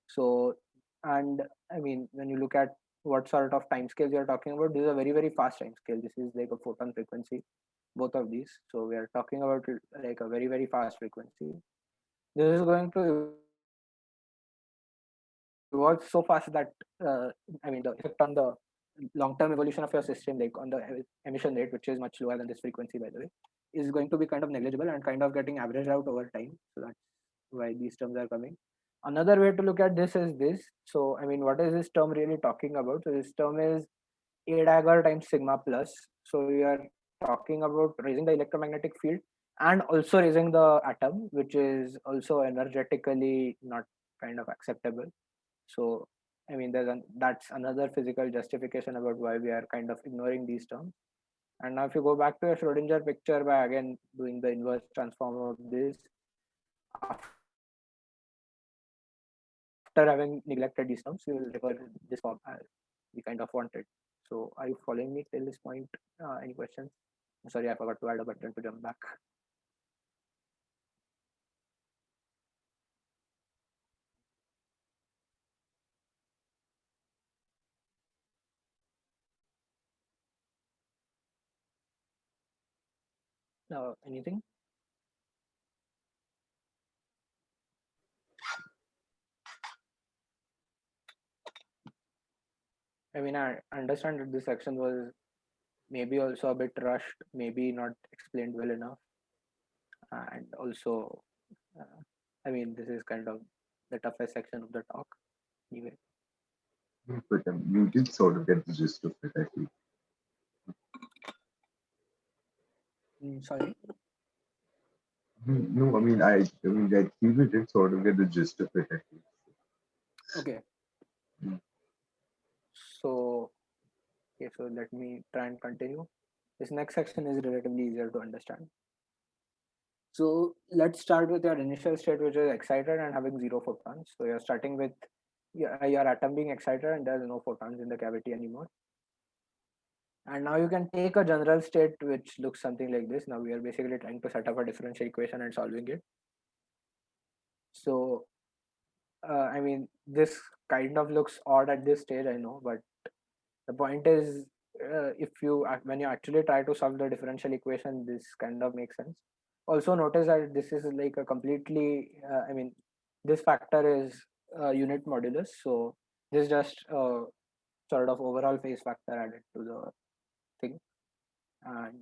So, and I mean, when you look at what sort of time scales you're talking about, this is a very, very fast time scale. This is like a photon frequency, both of these. So we are talking about like a very, very fast frequency. This is going to evolve so fast that, I mean, the effect on the long-term evolution of your system, like on the emission rate, which is much lower than this frequency, by the way, is going to be kind of negligible and kind of getting averaged out over time. So that's why these terms are coming. Another way to look at this is this. So, I mean, what is this term really talking about? So this term is A dagger times sigma plus. So we are talking about raising the electromagnetic field and also raising the atom, which is also energetically not kind of acceptable. So, I mean, that's another physical justification about why we are kind of ignoring these terms. And now, if you go back to a Schrodinger picture by again doing the inverse transform of this, after having neglected these terms, you will refer this form as we kind of wanted. So, are you following me till this point? Any questions? Sorry, I forgot to add a button to jump back. Anything? I mean, I understand that this section was maybe also a bit rushed, maybe not explained well enough, and also, I mean, this is kind of the toughest section of the talk. Anyway, But you did sort of get the gist of it, I think. sorry. No, I mean, I think we did sort of get the gist of it, I think. Okay. Mm. So, okay, so let me try and continue. This next section is relatively easier to understand. So let's start with your initial state, which is excited and having zero photons. So you're starting with your atom being excited and there's no photons in the cavity anymore. And now you can take a general state which looks something like this. Now we are basically trying to set up a differential equation and solving it. So, I mean, this kind of looks odd at this stage, I know, but the point is, if you when you actually try to solve the differential equation, this kind of makes sense. Also notice that this is like a completely, I mean, this factor is unit modulus. So this is just sort of overall phase factor added to the thing. And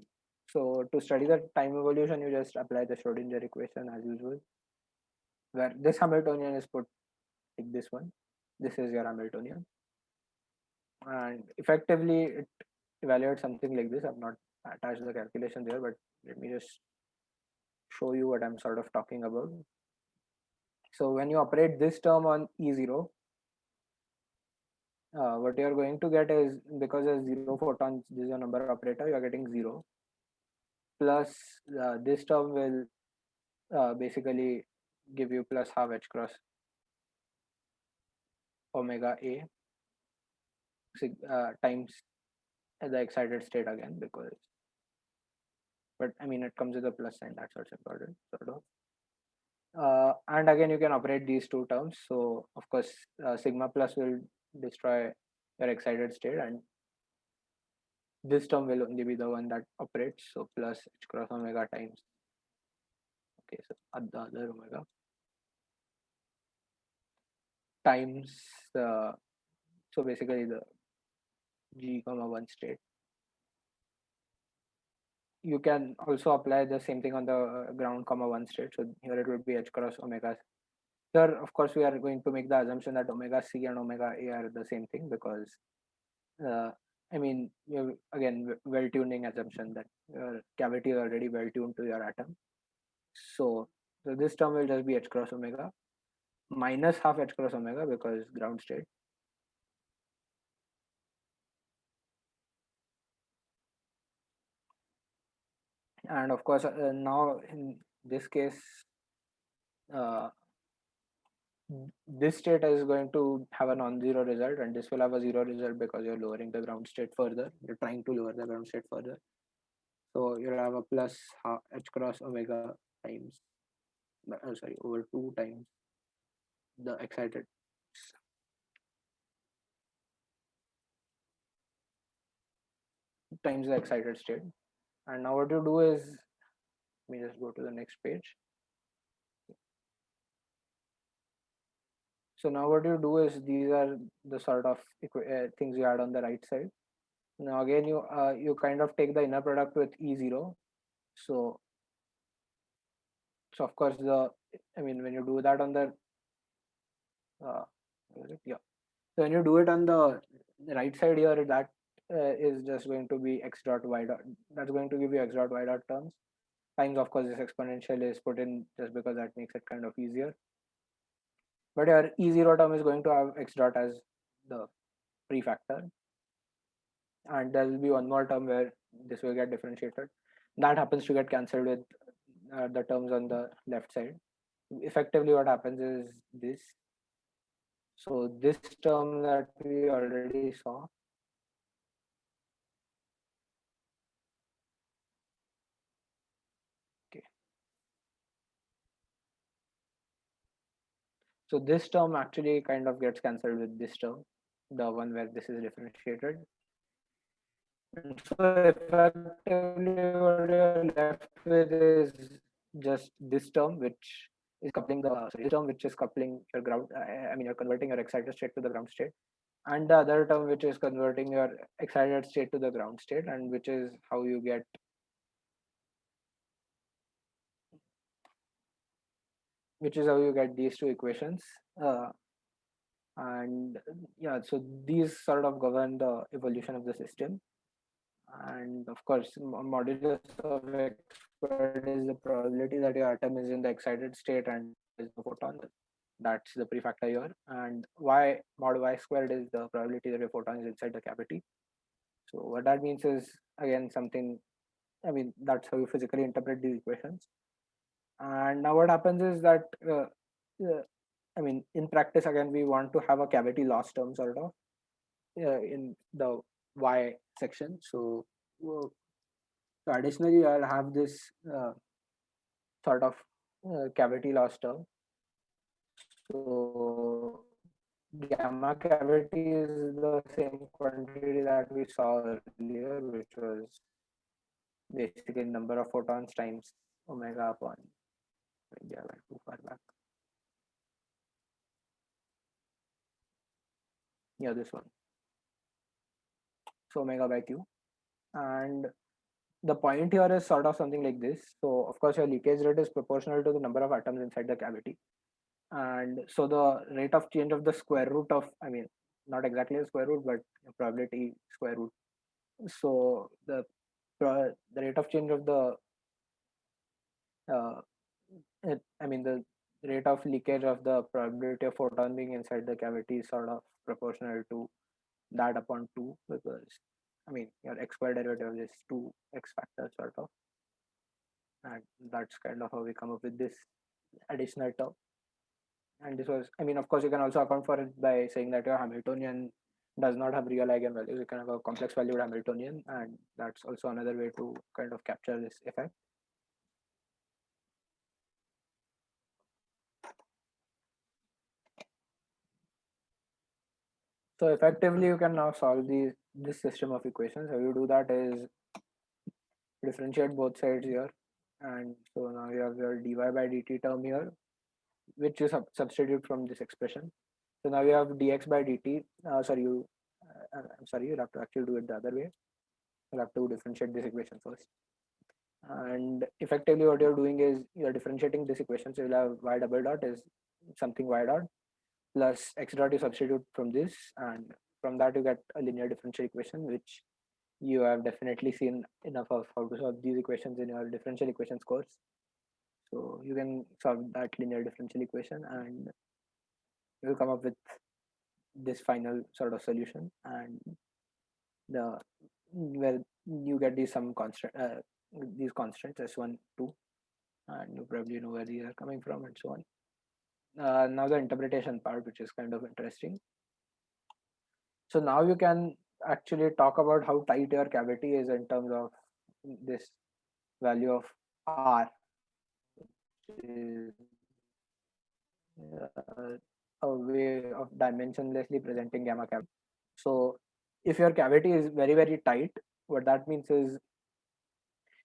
so to study the time evolution, you just apply the Schrodinger equation as usual, where this Hamiltonian is put like this one. This is your Hamiltonian. And effectively, it evaluates something like this. I've not attached the calculation there, but let me just show you what I'm sort of talking about. So when you operate this term on E0, what you're going to get is, because there's zero photons, this is a number operator, you're getting zero. Plus this term will basically give you plus half h cross omega a times the excited state again, because, but I mean, it comes with a plus sign, that's what's important, sort of. And again, you can operate these two terms. So of course, sigma plus will destroy your excited state, and this term will only be the one that operates. So plus h cross omega times, okay, so the other omega times, so basically the g comma 1 state. You can also apply the same thing on the ground comma 1 state. So here it would be h cross omega. Here, of course, we are going to make the assumption that omega c and omega a are the same thing, because I mean, you again, well tuning assumption that your cavity is already well tuned to your atom. So this term will just be h cross omega minus half h cross omega, because ground state. And of course, now in this case, uh, this state is going to have a non-zero result, and this will have a zero result because you're lowering the ground state further. You're trying to lower the ground state further. So you'll have a plus half h cross omega times, sorry, over 2 times the excited times the excited state. And now what you do is, let me just go to the next page. So now what you do is, these are the sort of things you had on the right side. Now again, you kind of take the inner product with E0. So of course I mean, when you do that on the yeah, so when you do it on the right side here, that is just going to be x dot y dot. That's going to give you x dot y dot terms times, of course, this exponential is put in just because that makes it kind of easier. But your E0 term is going to have x dot as the prefactor, and there will be one more term where this will get differentiated. That happens to get cancelled with the terms on the left side. Effectively, what happens is this. So this term that we already saw, okay. So this term actually kind of gets cancelled with this term, the one where this is differentiated. And so effectively, what you're left with is just this term, which is coupling this term, which is coupling your ground. I mean, you're converting your excited state to the ground state, and the other term, which is converting your excited state to the ground state, and which is how you get these two equations. And yeah, so these sort of govern the evolution of the system. And of course, modulus of x squared is the probability that your atom is in the excited state and is the photon. That's the prefactor here. And y mod y squared is the probability that your photon is inside the cavity. So what that means is, again, something, I mean, that's how you physically interpret these equations. And now what happens is that, I mean, in practice, again, we want to have a cavity loss term sort of in the y section. So additionally, I'll have this sort of cavity loss term. So gamma cavity is the same quantity that we saw earlier, which was basically number of photons times omega upon, maybe I went too far back. Yeah, this one. So omega by q. And the point here is sort of something like this. So of course, your leakage rate is proportional to the number of atoms inside the cavity. And so the rate of change of the square root of, I mean, not exactly the square root, but probability square root. So the rate of change of the, I mean, the rate of leakage of the probability of photon being inside the cavity is sort of proportional to that upon 2, because I mean, your x square derivative is 2x factor sort of. and that's kind of how we come up with this additional term. And this was, I mean, of course, you can also account for it by saying that your Hamiltonian does not have real eigenvalues. You can have a complex valued Hamiltonian, and that's also another way to kind of capture this effect. So effectively, you can now solve this system of equations. How you do that is differentiate both sides here, and so now you have your dy by dt term here, which you substitute from this expression. So now you have dx by dt. I'm sorry, you'll have to actually do it the other way. You'll have to differentiate this equation first. And effectively, what you're doing is you're differentiating this equation. So you'll have y double dot is something y dot plus x dot you substitute from this, and from that you get a linear differential equation, which you have definitely seen enough of how to solve these equations in your differential equations course. So you can solve that linear differential equation and you will come up with this final sort of solution, and the where you get these some constant these constants s1 2, and you probably know where these are coming from and so on. Now the interpretation part, which is kind of interesting. So now you can actually talk about how tight your cavity is in terms of this value of r, which is a way of dimensionlessly presenting gamma cavity. So if your cavity is very tight, what that means is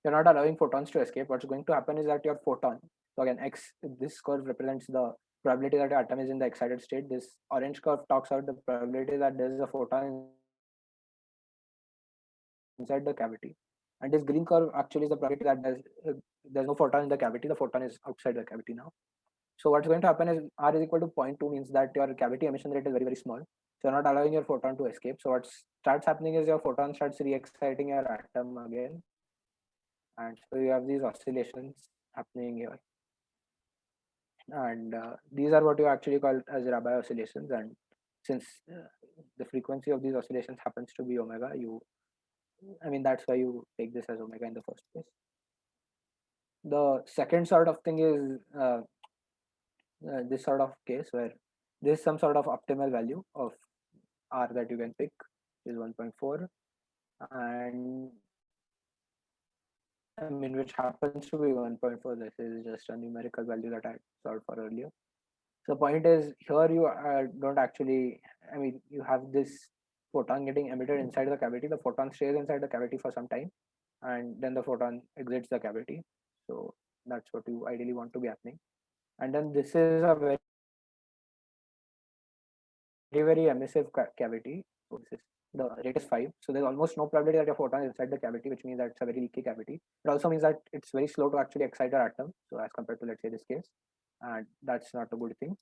you're not allowing photons to escape. What's going to happen is that your photon, so again x, this curve represents the probability that your atom is in the excited state. This orange curve talks out the probability that there is a photon inside the cavity, and this green curve actually is the probability that there's no photon in the cavity. The photon is outside the cavity now. So what's going to happen is r is equal to 0.2 means that your cavity emission rate is very small. So you're not allowing your photon to escape. So what starts happening is your photon starts re-exciting your atom again, and so you have these oscillations happening here. And these are what you actually call as Rabi oscillations. And since the frequency of these oscillations happens to be omega, that's why you take this as omega in the first place. The second sort of thing is this sort of case where there's some sort of optimal value of r that you can pick, is 1.4, and which happens to be 1.4. This is just a numerical value that I solved for earlier. So the point is here you don't actually, you have this photon getting emitted inside the cavity. The photon stays inside the cavity for some time, and then the photon exits the cavity. So that's what you ideally want to be happening. And then this is a very emissive cavity. So this is, the rate is 5. So there's almost no probability that your photon is inside the cavity, which means that it's a very leaky cavity. It also means that it's very slow to actually excite your atom. So as compared to, let's say, this case, and that's not a good thing.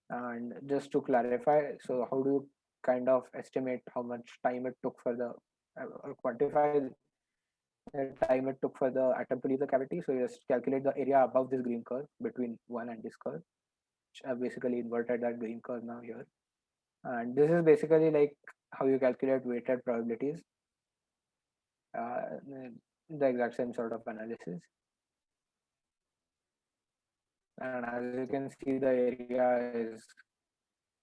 And just to clarify, so how do you kind of estimate how much time it took for the or quantify the time it took for the atom to leave the cavity? So you just calculate the area above this green curve between 1 and this curve. I've basically inverted that green curve now here, and this is basically like how you calculate weighted probabilities, the exact same sort of analysis. And as you can see, the area is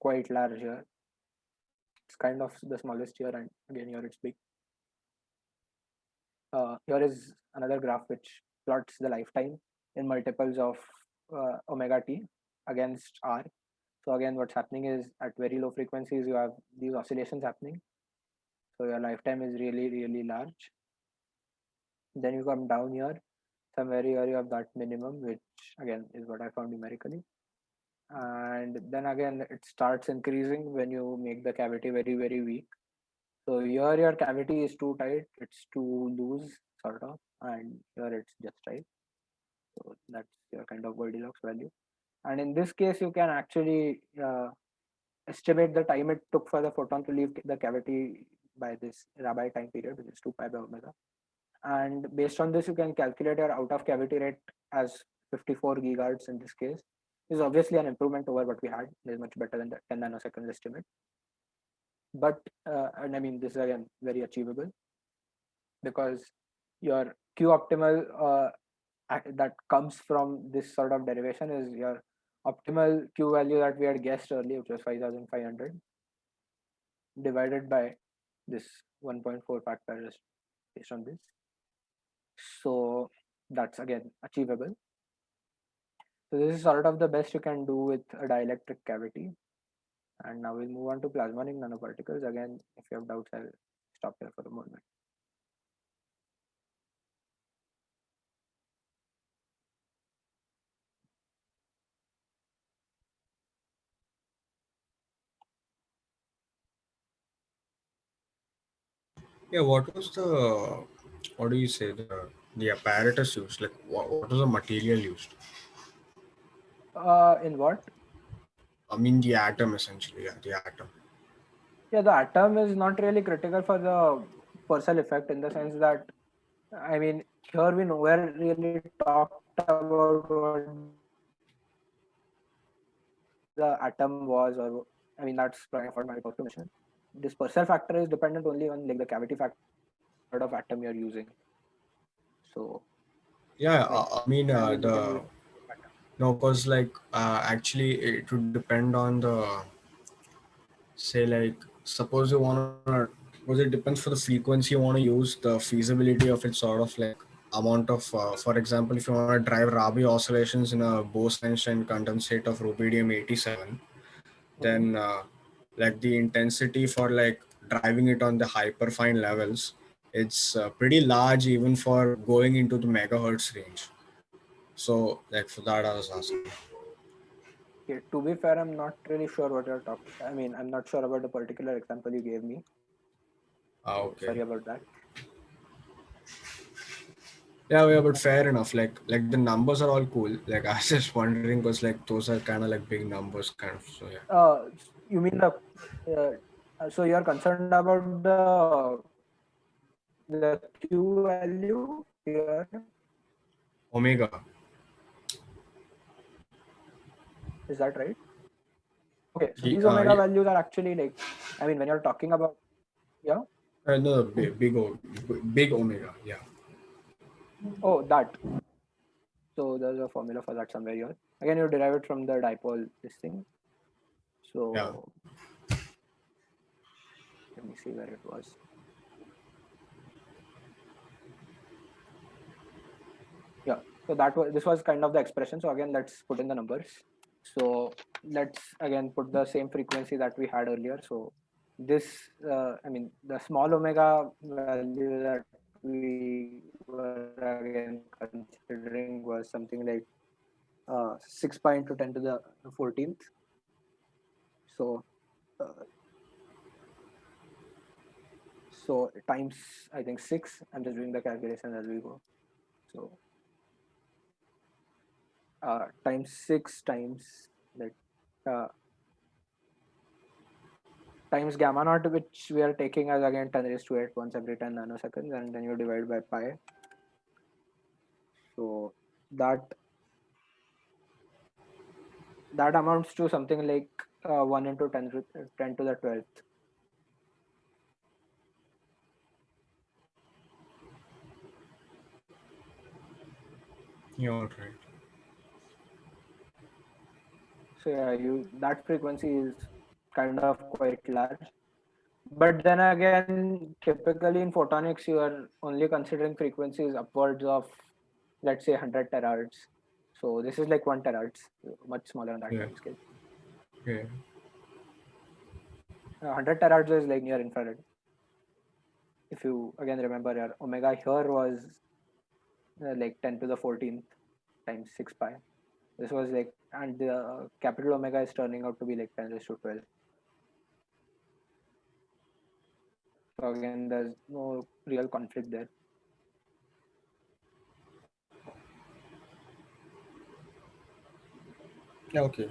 quite large here. It's kind of the smallest here, and again here it's big. Here is another graph which plots the lifetime in multiples of omega t against r. So again, what's happening is at very low frequencies, you have these oscillations happening. So your lifetime is really large. Then you come down here, somewhere here you have that minimum, which again is what I found numerically. And then again, it starts increasing when you make the cavity very weak. So here your cavity is too tight, it's too loose sort of, and here it's just right. So that's your kind of Goldilocks value. And in this case, you can actually estimate the time it took for the photon to leave the cavity by this Rabi time period, which is 2 pi by omega. And based on this, you can calculate your out of cavity rate as 54 gigahertz in this case. This is obviously an improvement over what we had. It is much better than the 10 nanoseconds estimate. But and this is again very achievable because your Q optimal that comes from this sort of derivation is your optimal Q value that we had guessed earlier, which was 5500, divided by this 1.4 factor is based on this. So that's again achievable. So this is sort of the best you can do with a dielectric cavity. And now we'll move on to plasmonic nanoparticles. Again, if you have doubts, I'll stop here for a moment. Yeah, what do you say, the apparatus used? Like, what was the material used? In what? I mean, the atom essentially. Yeah, the atom. Yeah, the atom is not really critical for the Purcell effect in the sense that, I mean, here we nowhere really talked about what the atom was, or I mean, that's probably what my to mention. This Purcell factor is dependent only on like the cavity factor of atom you're using. So Yeah, like, I mean, and we can use no, because like actually it would depend on say like suppose you want to, because it depends for the frequency you want to use, the feasibility of it sort of like amount of for example, if you want to drive Rabi oscillations in a Bose-Einstein condensate of rubidium 87, then like the intensity for like driving it on the hyperfine levels, it's pretty large even for going into the megahertz range. So like for that I was asking. Okay, to be fair, I'm not really sure what you're talking. I mean, I'm not sure about the particular example you gave me. So Okay. sorry about that. Yeah, but fair enough. Like the numbers are all cool. Like I was just wondering because like those are kind of like big numbers, kind of. So yeah. You mean so you're concerned about the Q value here? Omega. Is that right? Okay, so Yeah. these omega values are actually like, I mean, when you're talking about, yeah. No, big omega. Yeah. Oh, that. So there's a formula for that somewhere here. Again, you derive it from the dipole this thing. Yeah. So let me see where it was. Yeah. So this was kind of the expression. So again, let's put in the numbers. So let's again put the same frequency that we had earlier. So this, I mean, the small omega value that we were again considering was something like 6 pi into 10 to the 14th. So so times, I think 6. I'm just doing the calculation as we go. So times 6 times like times gamma naught, which we are taking as again 10 raised to 8 once every 10 nanoseconds, and then you divide by pi. So that amounts to something like 1 into 10 to the 12th. You're all right. So yeah, that frequency is kind of quite large. But then again, typically in photonics, you are only considering frequencies upwards of, let's say, 100 terahertz. So this is like 1 terahertz, much smaller on that Yeah. time scale. Yeah. 100 terahertz is like near infrared. If you again remember, your omega here was like 10 to the 14th times 6 pi. This was like, and the capital omega is turning out to be like 10 raised to 12. So again, there's no real conflict there. Okay.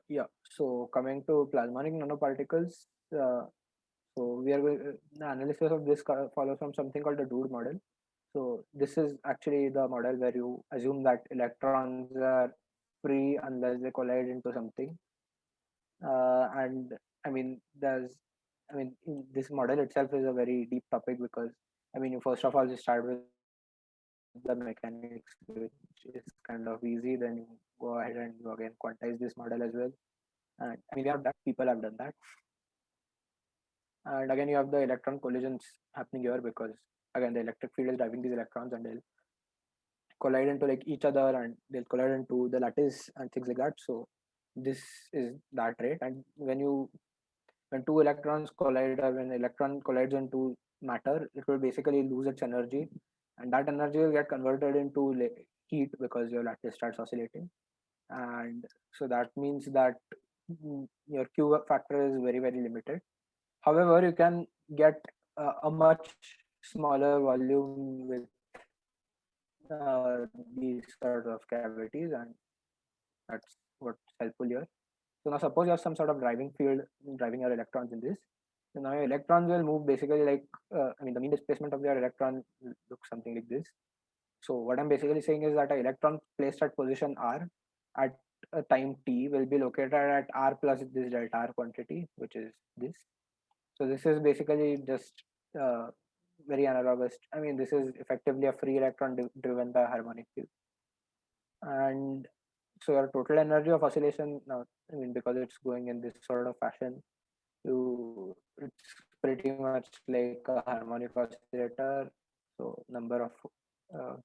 Yeah. So coming to plasmonic nanoparticles, so we are going, the analysis of this follows from something called the Dood model. So this is actually the model where you assume that electrons are free unless they collide into something. And I mean, there's I mean, this model itself is a very deep topic because, I mean, you first of all just start with the mechanics, which is kind of easy. Then you go ahead and you again quantize this model as well. And I mean, we have done that. People have done that. And again, you have the electron collisions happening here because, again, the electric field is driving these electrons and they'll collide into like each other and they'll collide into the lattice and things like that. So this is that rate. And when two electrons collide or when electron collides into matter, it will basically lose its energy, and that energy will get converted into heat because your lattice starts oscillating. And so that means that your Q factor is very, very limited. However, you can get a much smaller volume with these sort of cavities, and that's what's helpful here. So now suppose you have some sort of driving field driving your electrons in this. So now your electrons will move basically like, I mean, the mean displacement of your electron looks something like this. So what I'm basically saying is that an electron placed at position R at a time t will be located at R plus this delta R quantity, which is this. So this is basically just uh, very analogous. I mean, this is effectively a free electron driven by a harmonic field. And so your total energy of oscillation now, I mean, because it's going in this sort of fashion, it's pretty much like a harmonic oscillator. So number of uh,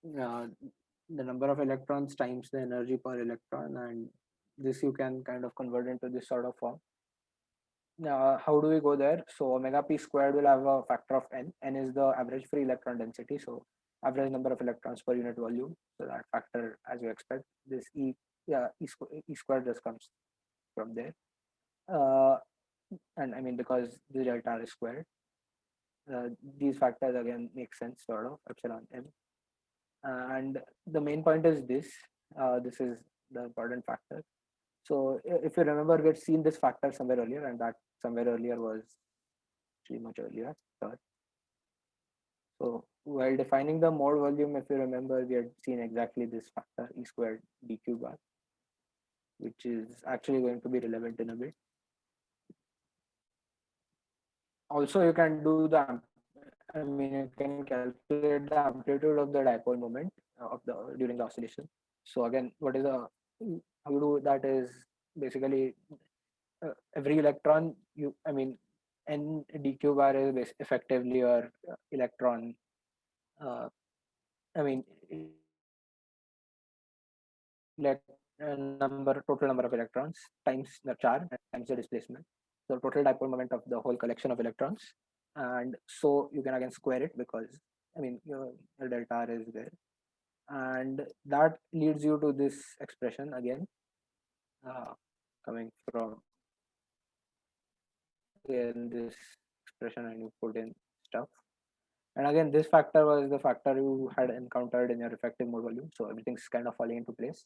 the number of electrons times the energy per electron, and this you can kind of convert into this sort of form. How do we go there? So omega p squared will have a factor of n. N is the average free electron density, so average number of electrons per unit volume. So that factor, as you expect, this e squared just comes from there. Uh, and I mean, because the delta R is squared, these factors again make sense, sort of epsilon m. And the main point is this. This is the important factor. So if you remember, we had seen this factor somewhere earlier, and that somewhere earlier was actually much earlier. So while defining the mode volume, if you remember, we had seen exactly this factor E squared dq bar, which is actually going to be relevant in a bit. Also, you can do I mean, you can calculate the amplitude of the dipole moment during the oscillation. So again, how you do that is basically every electron I mean, n dq bar is effectively your electron. Uh, I mean, total number of electrons times the charge times the displacement. So total dipole moment of the whole collection of electrons, and so you can again square it because I mean your delta R is there, and that leads you to this expression again, coming from again this expression, and you put in stuff. And again, this factor was the factor you had encountered in your effective mode volume. So everything's kind of falling into place.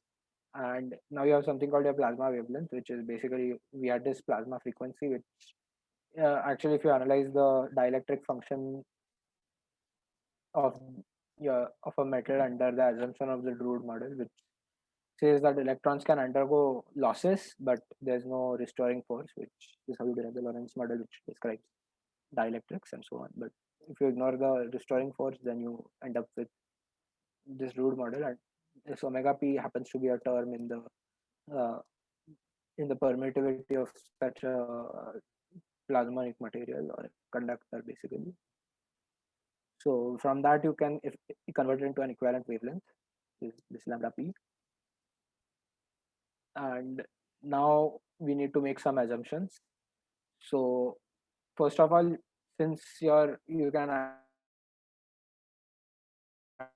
And now you have something called your plasma wavelength, which is basically we had this plasma frequency, which actually, if you analyze the dielectric function of of a metal under the assumption of the Drude model, which says that electrons can undergo losses, but there's no restoring force, which is how you derive the Lorentz model, which describes dielectrics and so on. But if you ignore the restoring force, then you end up with this Drude model, and this omega p happens to be a term uh, in the permittivity of such a plasmonic material or conductor, basically. So from that, you can if convert it into an equivalent wavelength, this lambda p. And now we need to make some assumptions. So first of all, since you can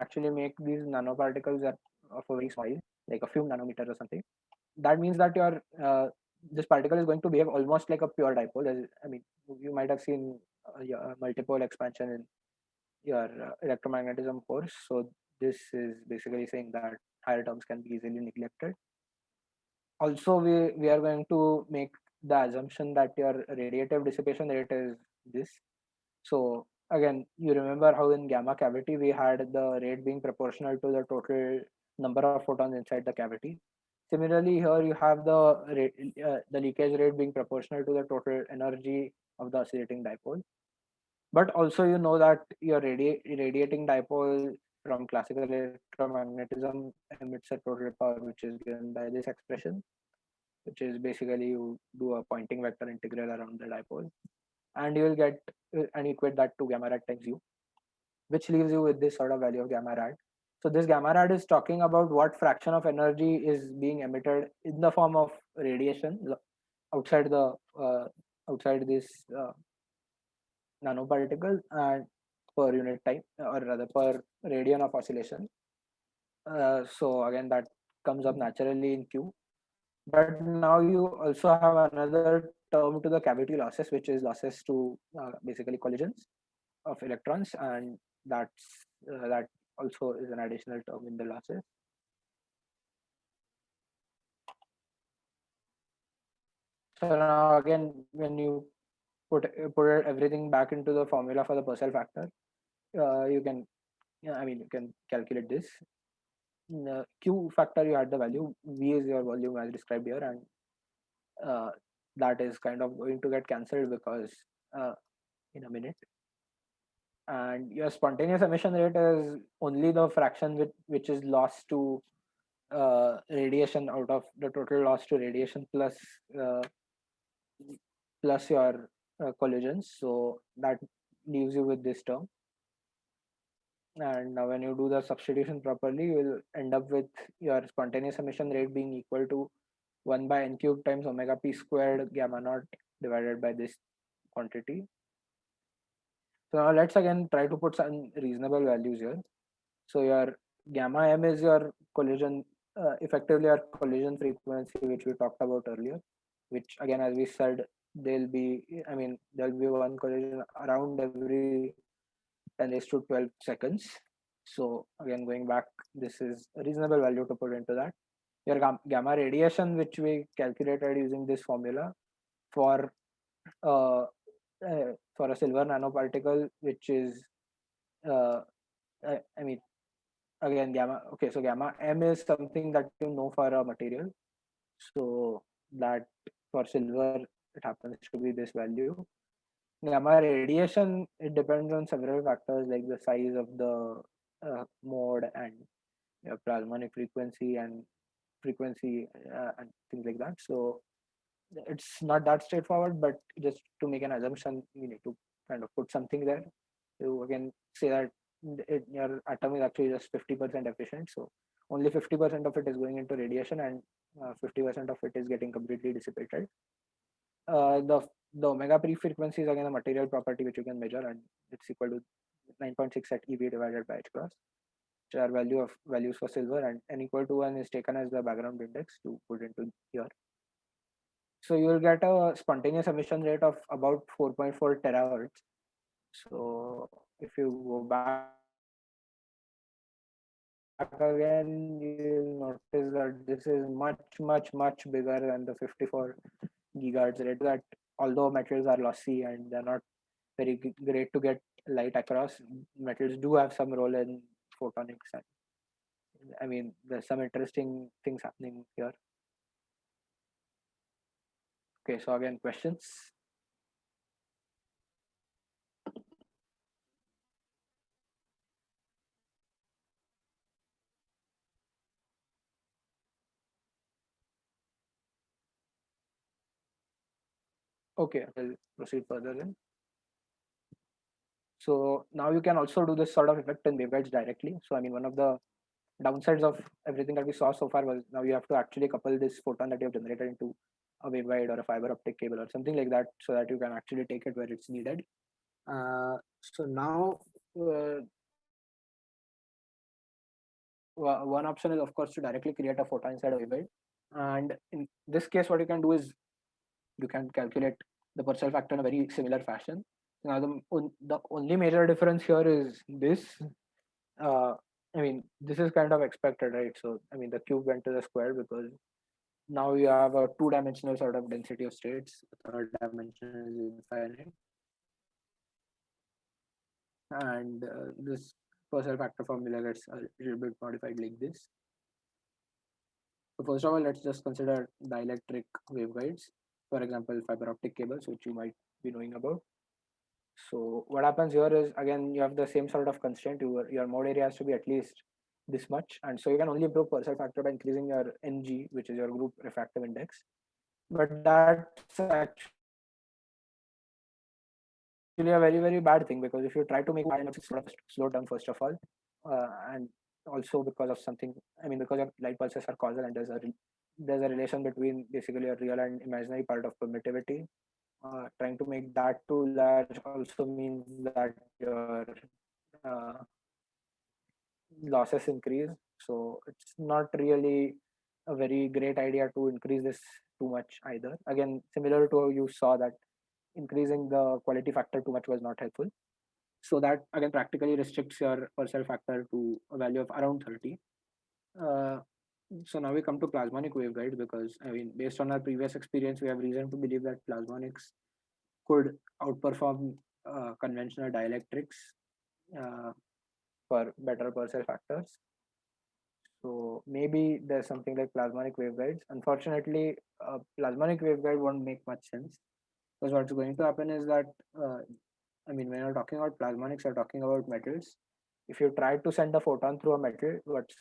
actually make these nanoparticles of a very small, like a few nanometers or something, that means that your this particle is going to behave almost like a pure dipole. I mean, you might have seen multipole expansion in your electromagnetism course. So this is basically saying that higher terms can be easily neglected. Also, we are going to make the assumption that your radiative dissipation rate is this. So again, you remember how in gamma cavity we had the rate being proportional to the total number of photons inside the cavity. Similarly, here you have the leakage rate being proportional to the total energy of the oscillating dipole. But also you know that your radiating dipole from classical electromagnetism emits a total power which is given by this expression, which is basically you do a Poynting vector integral around the dipole, and you will get and equate that to gamma rad times u, which leaves you with this sort of value of gamma rad. So this gamma rad is talking about what fraction of energy is being emitted in the form of radiation outside the outside this nanoparticle and per unit time, or rather per radian of oscillation. So again, that comes up naturally in Q. But now you also have another term to the cavity losses, which is losses to basically collisions of electrons, and that also is an additional term in the losses. So now again, when you put everything back into the formula for the Purcell factor, you can you can calculate this. In the Q factor, you add the value. V is your volume as described here, and that is kind of going to get cancelled because in a minute. And your spontaneous emission rate is only the fraction which is lost to radiation out of the total loss to radiation uh, plus your collisions. So that leaves you with this term. And now when you do the substitution properly, you will end up with your spontaneous emission rate being equal to 1 by n cube times omega p squared gamma naught divided by this quantity. So now let's again try to put some reasonable values here. So your gamma m is your collision, effectively your collision frequency, which we talked about earlier, which again, as we said, there'll be one collision around every 10 raised to 12 seconds. So again, going back, this is a reasonable value to put into that. Your gamma radiation, which we calculated using this formula for uh, for a silver nanoparticle, which is I mean again gamma. Okay, so gamma m is something that you know for a material. So that for silver it happens to be this value. Gamma radiation, it depends on several factors like the size of the mode and your plasmonic frequency and things like that. So it's not that straightforward, but just to make an assumption, you need to kind of put something there. You again say that your atom is actually just 50% efficient. So only 50% of it is going into radiation, and 50% of it is getting completely dissipated. The omega pre frequency is again a material property which you can measure, and it's equal to 9.6 at EV divided by H cross, which are values for silver, and n equal to 1 is taken as the background index to put into here. So you will get a spontaneous emission rate of about 4.4 terahertz. So if you go back again, you'll notice that this is much bigger than the 54 gigahertz rate. That although metals are lossy and they're not very great to get light across, metals do have some role in photonics. And I mean, there's some interesting things happening here. Okay, so again, questions? Okay, I'll proceed further then. So now you can also do this sort of effect in waveguides directly. So I mean, one of the downsides of everything that we saw so far was now you have to actually couple this photon that you have generated into a waveguide or a fiber optic cable or something like that, so that you can actually take it where it's needed. So now one option is of course to directly create a photon inside a waveguide, and in this case what you can do is you can calculate the Purcell factor in a very similar fashion. Now the only major difference here is this. I mean, this is kind of expected, right? So I mean, the cube went to the square because now you have a two-dimensional sort of density of states. The third dimension is infinite, and this Purcell factor formula gets a little bit modified like this. So first of all, let's just consider dielectric waveguides. For example, fiber optic cables, which you might be knowing about. So what happens here is, again, you have the same sort of constraint. Your mode area has to be at least this much, and so you can only improve Purcell factor by increasing your NG, which is your group refractive index. But that's actually a very very bad thing, because if you try to make slow down first of all, and also because of something, I mean, because your light pulses are causal, and there's a relation between basically a real and imaginary part of permittivity. Trying to make that too large also means that your uh, losses increase. So it's not really a very great idea to increase this too much either. Again, similar to how you saw that increasing the quality factor too much was not helpful. So that again practically restricts your Purcell factor to a value of around 30. Uh, so now we come to plasmonic waveguides, because I mean, based on our previous experience, we have reason to believe that plasmonics could outperform conventional dielectrics uh, for better Purcell factors. So maybe there's something like plasmonic waveguides. Unfortunately, plasmonic waveguide won't make much sense, because what's going to happen is that, I mean, when you're talking about plasmonics, you're talking about metals. If you try to send a photon through a metal, what's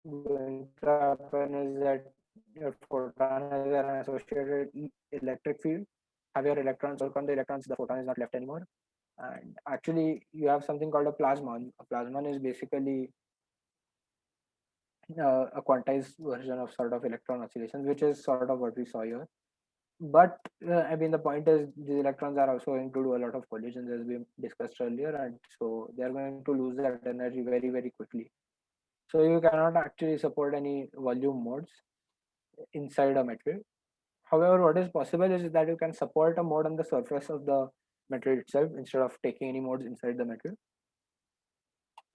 going to happen is that your photon has an associated electric field. Have your electrons work on the electrons, the photon is not left anymore. And actually, you have something called a plasmon. A plasmon is basically a quantized version of sort of electron oscillations, which is sort of what we saw here. But I mean, the point is these electrons are also going to do a lot of collisions, as we discussed earlier, and so they're going to lose that energy very, very quickly. So you cannot actually support any volume modes inside a metal. However, what is possible is that you can support a mode on the surface of the metal itself instead of taking any modes inside the metal.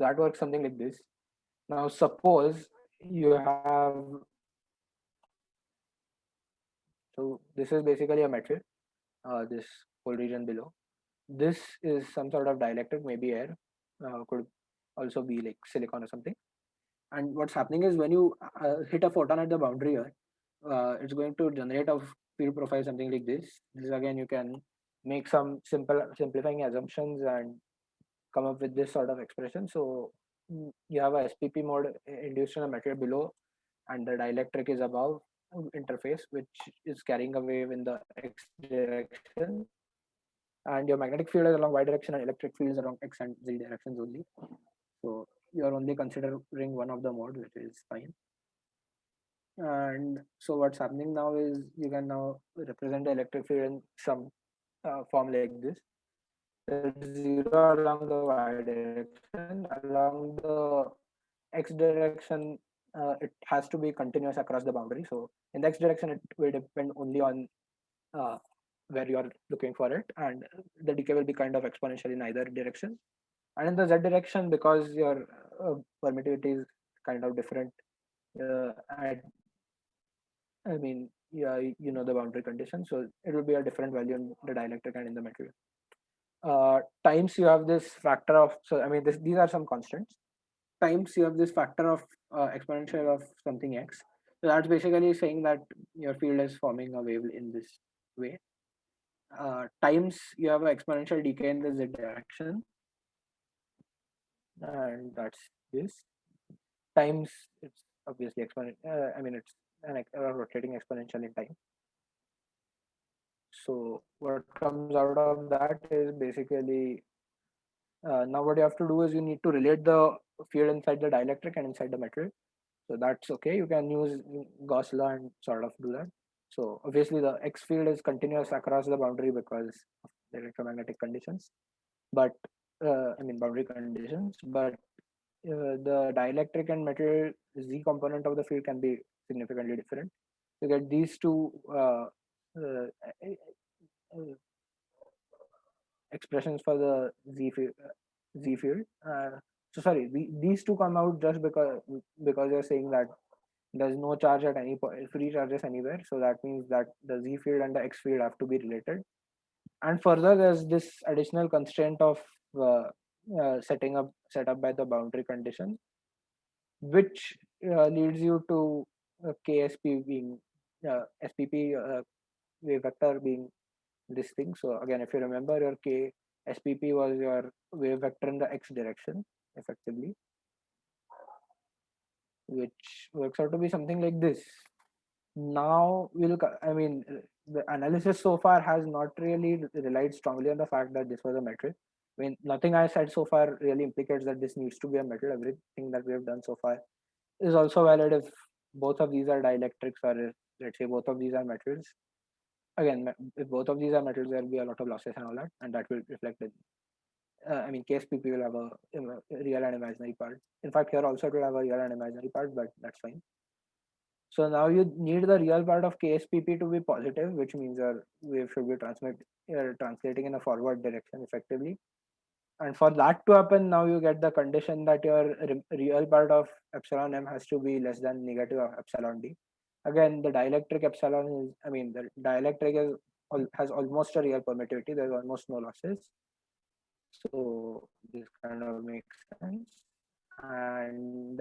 That works something like this. Now, suppose you have, so this is basically a metal, this whole region below. This is some sort of dielectric, maybe air, could also be like silicon or something. And what's happening is when you hit a photon at the boundary here, it's going to generate a field profile something like this. This again, you can make some simplifying assumptions and come up with this sort of expression. So you have a SPP mode induced in a material below, and the dielectric is above interface, which is carrying a wave in the x direction, and your magnetic field is along y direction, and electric field is along x and z directions only. So you are only considering one of the mode, which is fine. And so what's happening now is you can now represent the electric field in some form like this. There's zero along the y direction. Along the x direction, it has to be continuous across the boundary. So in the x direction, it will depend only on uh, where you are looking for it, and the decay will be kind of exponential in either direction. And in the z direction, because your permittivity is kind of different, at, I mean, yeah, you know the boundary condition, so it will be a different value in the dielectric and in the material. Times you have this factor of, so I mean, these are some constants. Times you have this factor of exponential of something x. So that's basically saying that your field is forming a wave in this way. Times you have an exponential decay in the z direction, and that's this. Times it's obviously exponential. I mean, it's a rotating exponential in time. So what comes out of that is basically now what you have to do is you need to relate the field inside the dielectric and inside the metal. So that's okay. You can use Gauss law and sort of do that. So obviously the X field is continuous across the boundary because of the electromagnetic conditions, but I mean boundary conditions. But the dielectric and metal Z component of the field can be significantly different. You get these two uh, uh, expressions for the Z field. So sorry, these two come out just because you're saying that there's no charge at any point, free charges anywhere. So that means that the Z field and the X field have to be related. And further, there's this additional constraint of set up by the boundary condition, which leads you to KSP being SPP wave vector being this thing. So again, if you remember, your K SPP was your wave vector in the x direction, effectively, which works out to be something like this. Now I mean, the analysis so far has not really relied strongly on the fact that this was a metric. I mean, nothing I said so far really implicates that this needs to be a metal. Everything that we have done so far is also valid if both of these are dielectrics, or if, let's say, both of these are metals. Again, if both of these are metals, there will be a lot of losses and all that, and that will reflect in. I mean, KSPP will have a real and imaginary part. In fact, here also it will have a real and imaginary part, but that's fine. So now you need the real part of KSPP to be positive, which means your wave should be translating in a forward direction effectively. And for that to happen, now you get the condition that your real part of epsilon m has to be less than negative of epsilon d. Again, the dielectric epsilon is, I mean, the dielectric has almost a real permittivity. There's almost no losses. So this kind of makes sense. And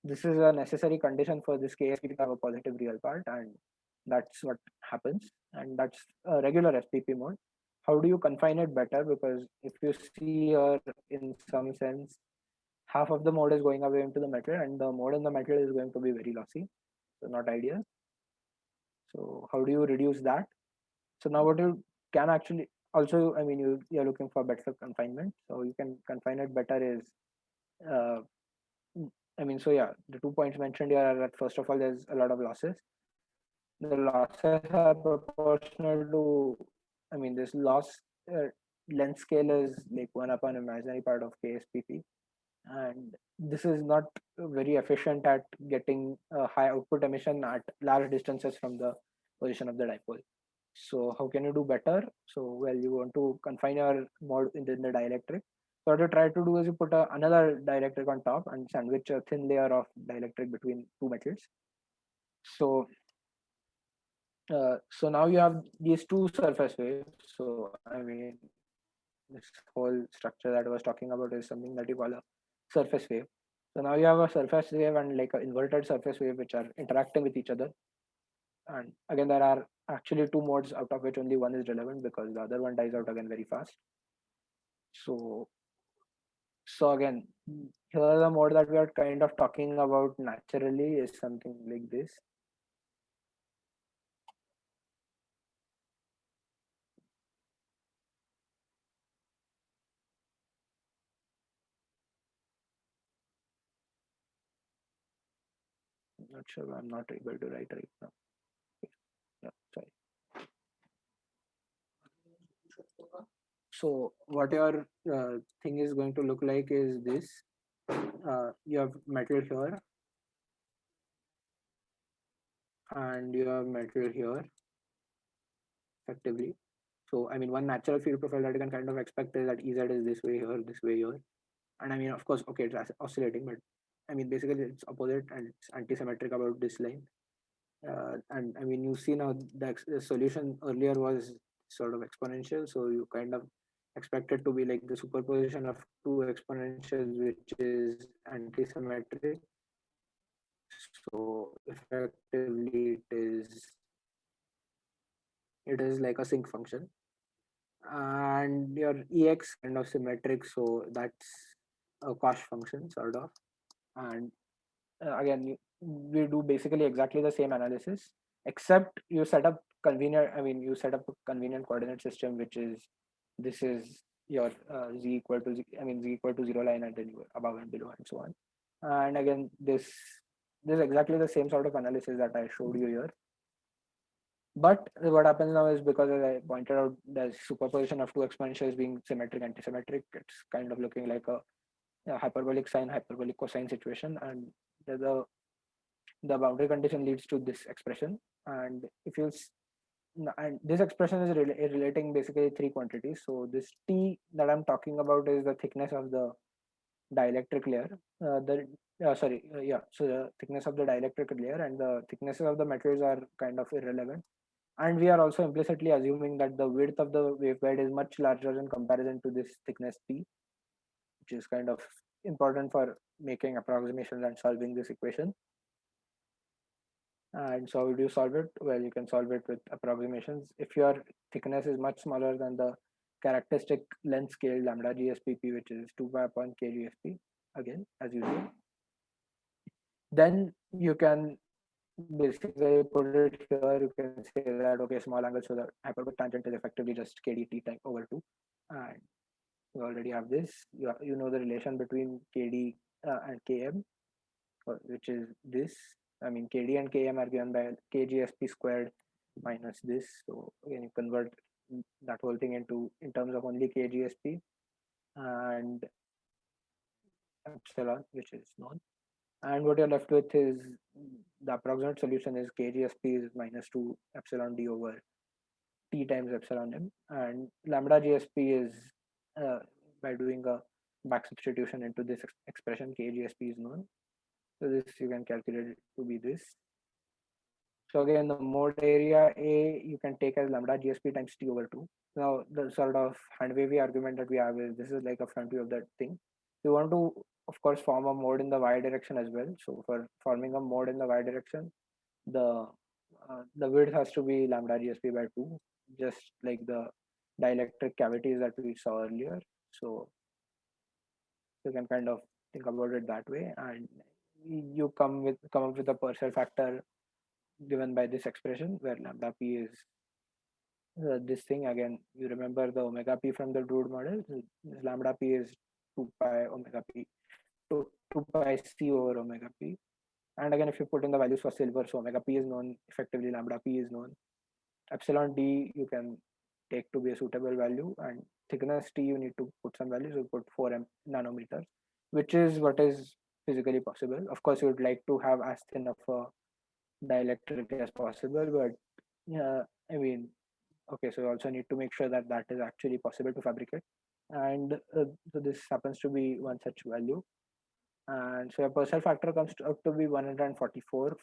this is a necessary condition for this KSPP to have a positive real part, and that's what happens. And that's a regular SPP mode. How do you confine it better? Because if you see here, in some sense, half of the mode is going away into the metal, and the mode in the metal is going to be very lossy, so not ideal. So how do you reduce that? So now what you can actually also, I mean, you're looking for better confinement, so you can confine it better is uh, I mean, so yeah, the 2 points mentioned here are that first of all, there's a lot of losses. The losses are proportional to, I mean, this loss length scale is like 1 upon imaginary part of KSPP. And this is not very efficient at getting a high output emission at large distances from the position of the dipole. So how can you do better? So, well, you want to confine your mode in the dielectric. So what you try to do is you put another dielectric on top and sandwich a thin layer of dielectric between two metals. So so now you have these two surface waves. So I mean, this whole structure that I was talking about is something that you call a surface wave. So now you have a surface wave and like an inverted surface wave which are interacting with each other. And again, there are actually two modes out of which only one is relevant because the other one dies out again very fast. So again, here the mode that we are kind of talking about naturally is something like this. I'm not sure, I'm not able to write right now. Yeah, sorry. So what your thing is going to look like is this. You have metal here, and you have metal here, effectively. So I mean, one natural field profile that you can kind of expect is that Ez is this way here, this way here. And I mean, of course, okay, it's oscillating, but I mean, basically it's opposite and it's anti-symmetric about this line. And I mean, you see now the solution earlier was sort of exponential, so you kind of expect it to be like the superposition of two exponentials, which is anti-symmetric. So effectively, it is like a sinc function, and your ex kind of symmetric, so that's a cosh function sort of. And again, we do basically exactly the same analysis, except you set up convenient. I mean, you set up a convenient coordinate system, which is this is your z equal to z. I mean, z equal to 0 line, and then you above and below and so on. And again, this is exactly the same sort of analysis that I showed you here. But what happens now is, because as I pointed out, the superposition of two exponentials being symmetric anti-symmetric, it's kind of looking like a hyperbolic sine hyperbolic cosine situation, and the boundary condition leads to this expression. And if you and this expression is relating basically three quantities. So this T that I'm talking about is the thickness of the dielectric layer. So the thickness of the dielectric layer and the thicknesses of the metals are kind of irrelevant. And we are also implicitly assuming that the width of the waveguide is much larger in comparison to this thickness P. which is kind of important for making approximations and solving this equation. And so how do you solve it? Well, you can solve it with approximations. If your thickness is much smaller than the characteristic length scale lambda GSPP, which is 2 pi upon kGSP, again, as usual, then you can basically put it here. You can say that, okay, small angle, so the hyperbolic tangent is effectively just KD t over 2. And you already have this. You know the relation between KD and KM, which is this. I mean, KD and KM are given by KGSP squared minus this. So again, you convert that whole thing in terms of only KGSP and epsilon, which is known. And what you're left with is the approximate solution is KGSP is minus 2 epsilon d over t times epsilon m, and lambda GSP is by doing a back substitution into this expression, KGSP is known. So this you can calculate it to be this. So again, the mode area A you can take as lambda GSP times t over 2. Now the sort of hand wavy argument that we have is this is like a front view of that thing. You want to, of course, form a mode in the y direction as well. So for forming a mode in the y direction, the width has to be lambda GSP by 2, just like the dielectric cavities that we saw earlier. So you can kind of think about it that way, and you come up with a Purcell factor given by this expression where lambda p is this thing. Again, you remember the omega p from the Drude model. Lambda p is 2 pi omega p, 2 pi c over omega p. And again, if you put in the values for silver, so omega p is known, effectively lambda p is known. Epsilon d you can take to be a suitable value, and thickness t you need to put some values. You put 4 nanometers, which is what is physically possible. Of course, you would like to have as thin of a dielectric as possible, but I mean, okay, so you also need to make sure that that is actually possible to fabricate, and so this happens to be one such value. And so your Purcell factor comes to, up to be 144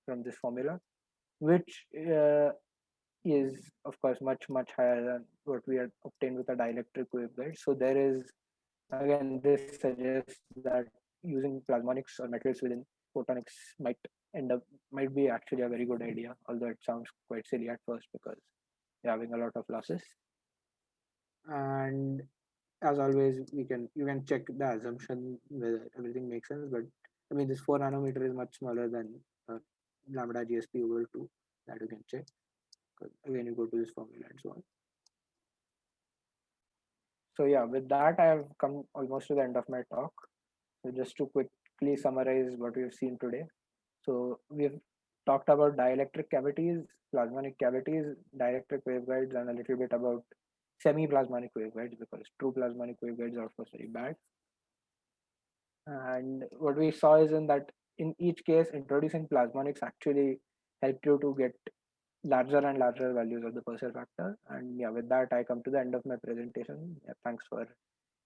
from this formula, which is of course much higher than what we had obtained with a dielectric waveguide. So there is, again, this suggests that using plasmonics or metals within photonics might be actually a very good idea, although it sounds quite silly at first because you're having a lot of losses. And as always, you can check the assumption whether everything makes sense. But I mean, this 4 nanometer is much smaller than lambda GSP over 2 that you can check. Again, you go to this formula and so on. So yeah, with that, I have come almost to the end of my talk. So just to quickly summarize what we've seen today. So we've talked about dielectric cavities, plasmonic cavities, dielectric waveguides, and a little bit about semi-plasmonic waveguides, because true plasmonic waveguides are of course very bad. And what we saw is in each case, introducing plasmonics actually helped you to get larger and larger values of the Purcell factor. And yeah, with that, I come to the end of my presentation. Yeah, thanks for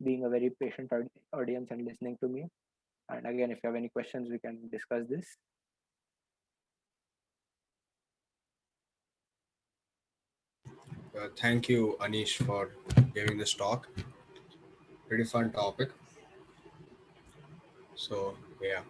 being a very patient audience and listening to me. And again, if you have any questions, we can discuss this. Thank you, Anish, for giving this talk. Pretty fun topic. So, yeah.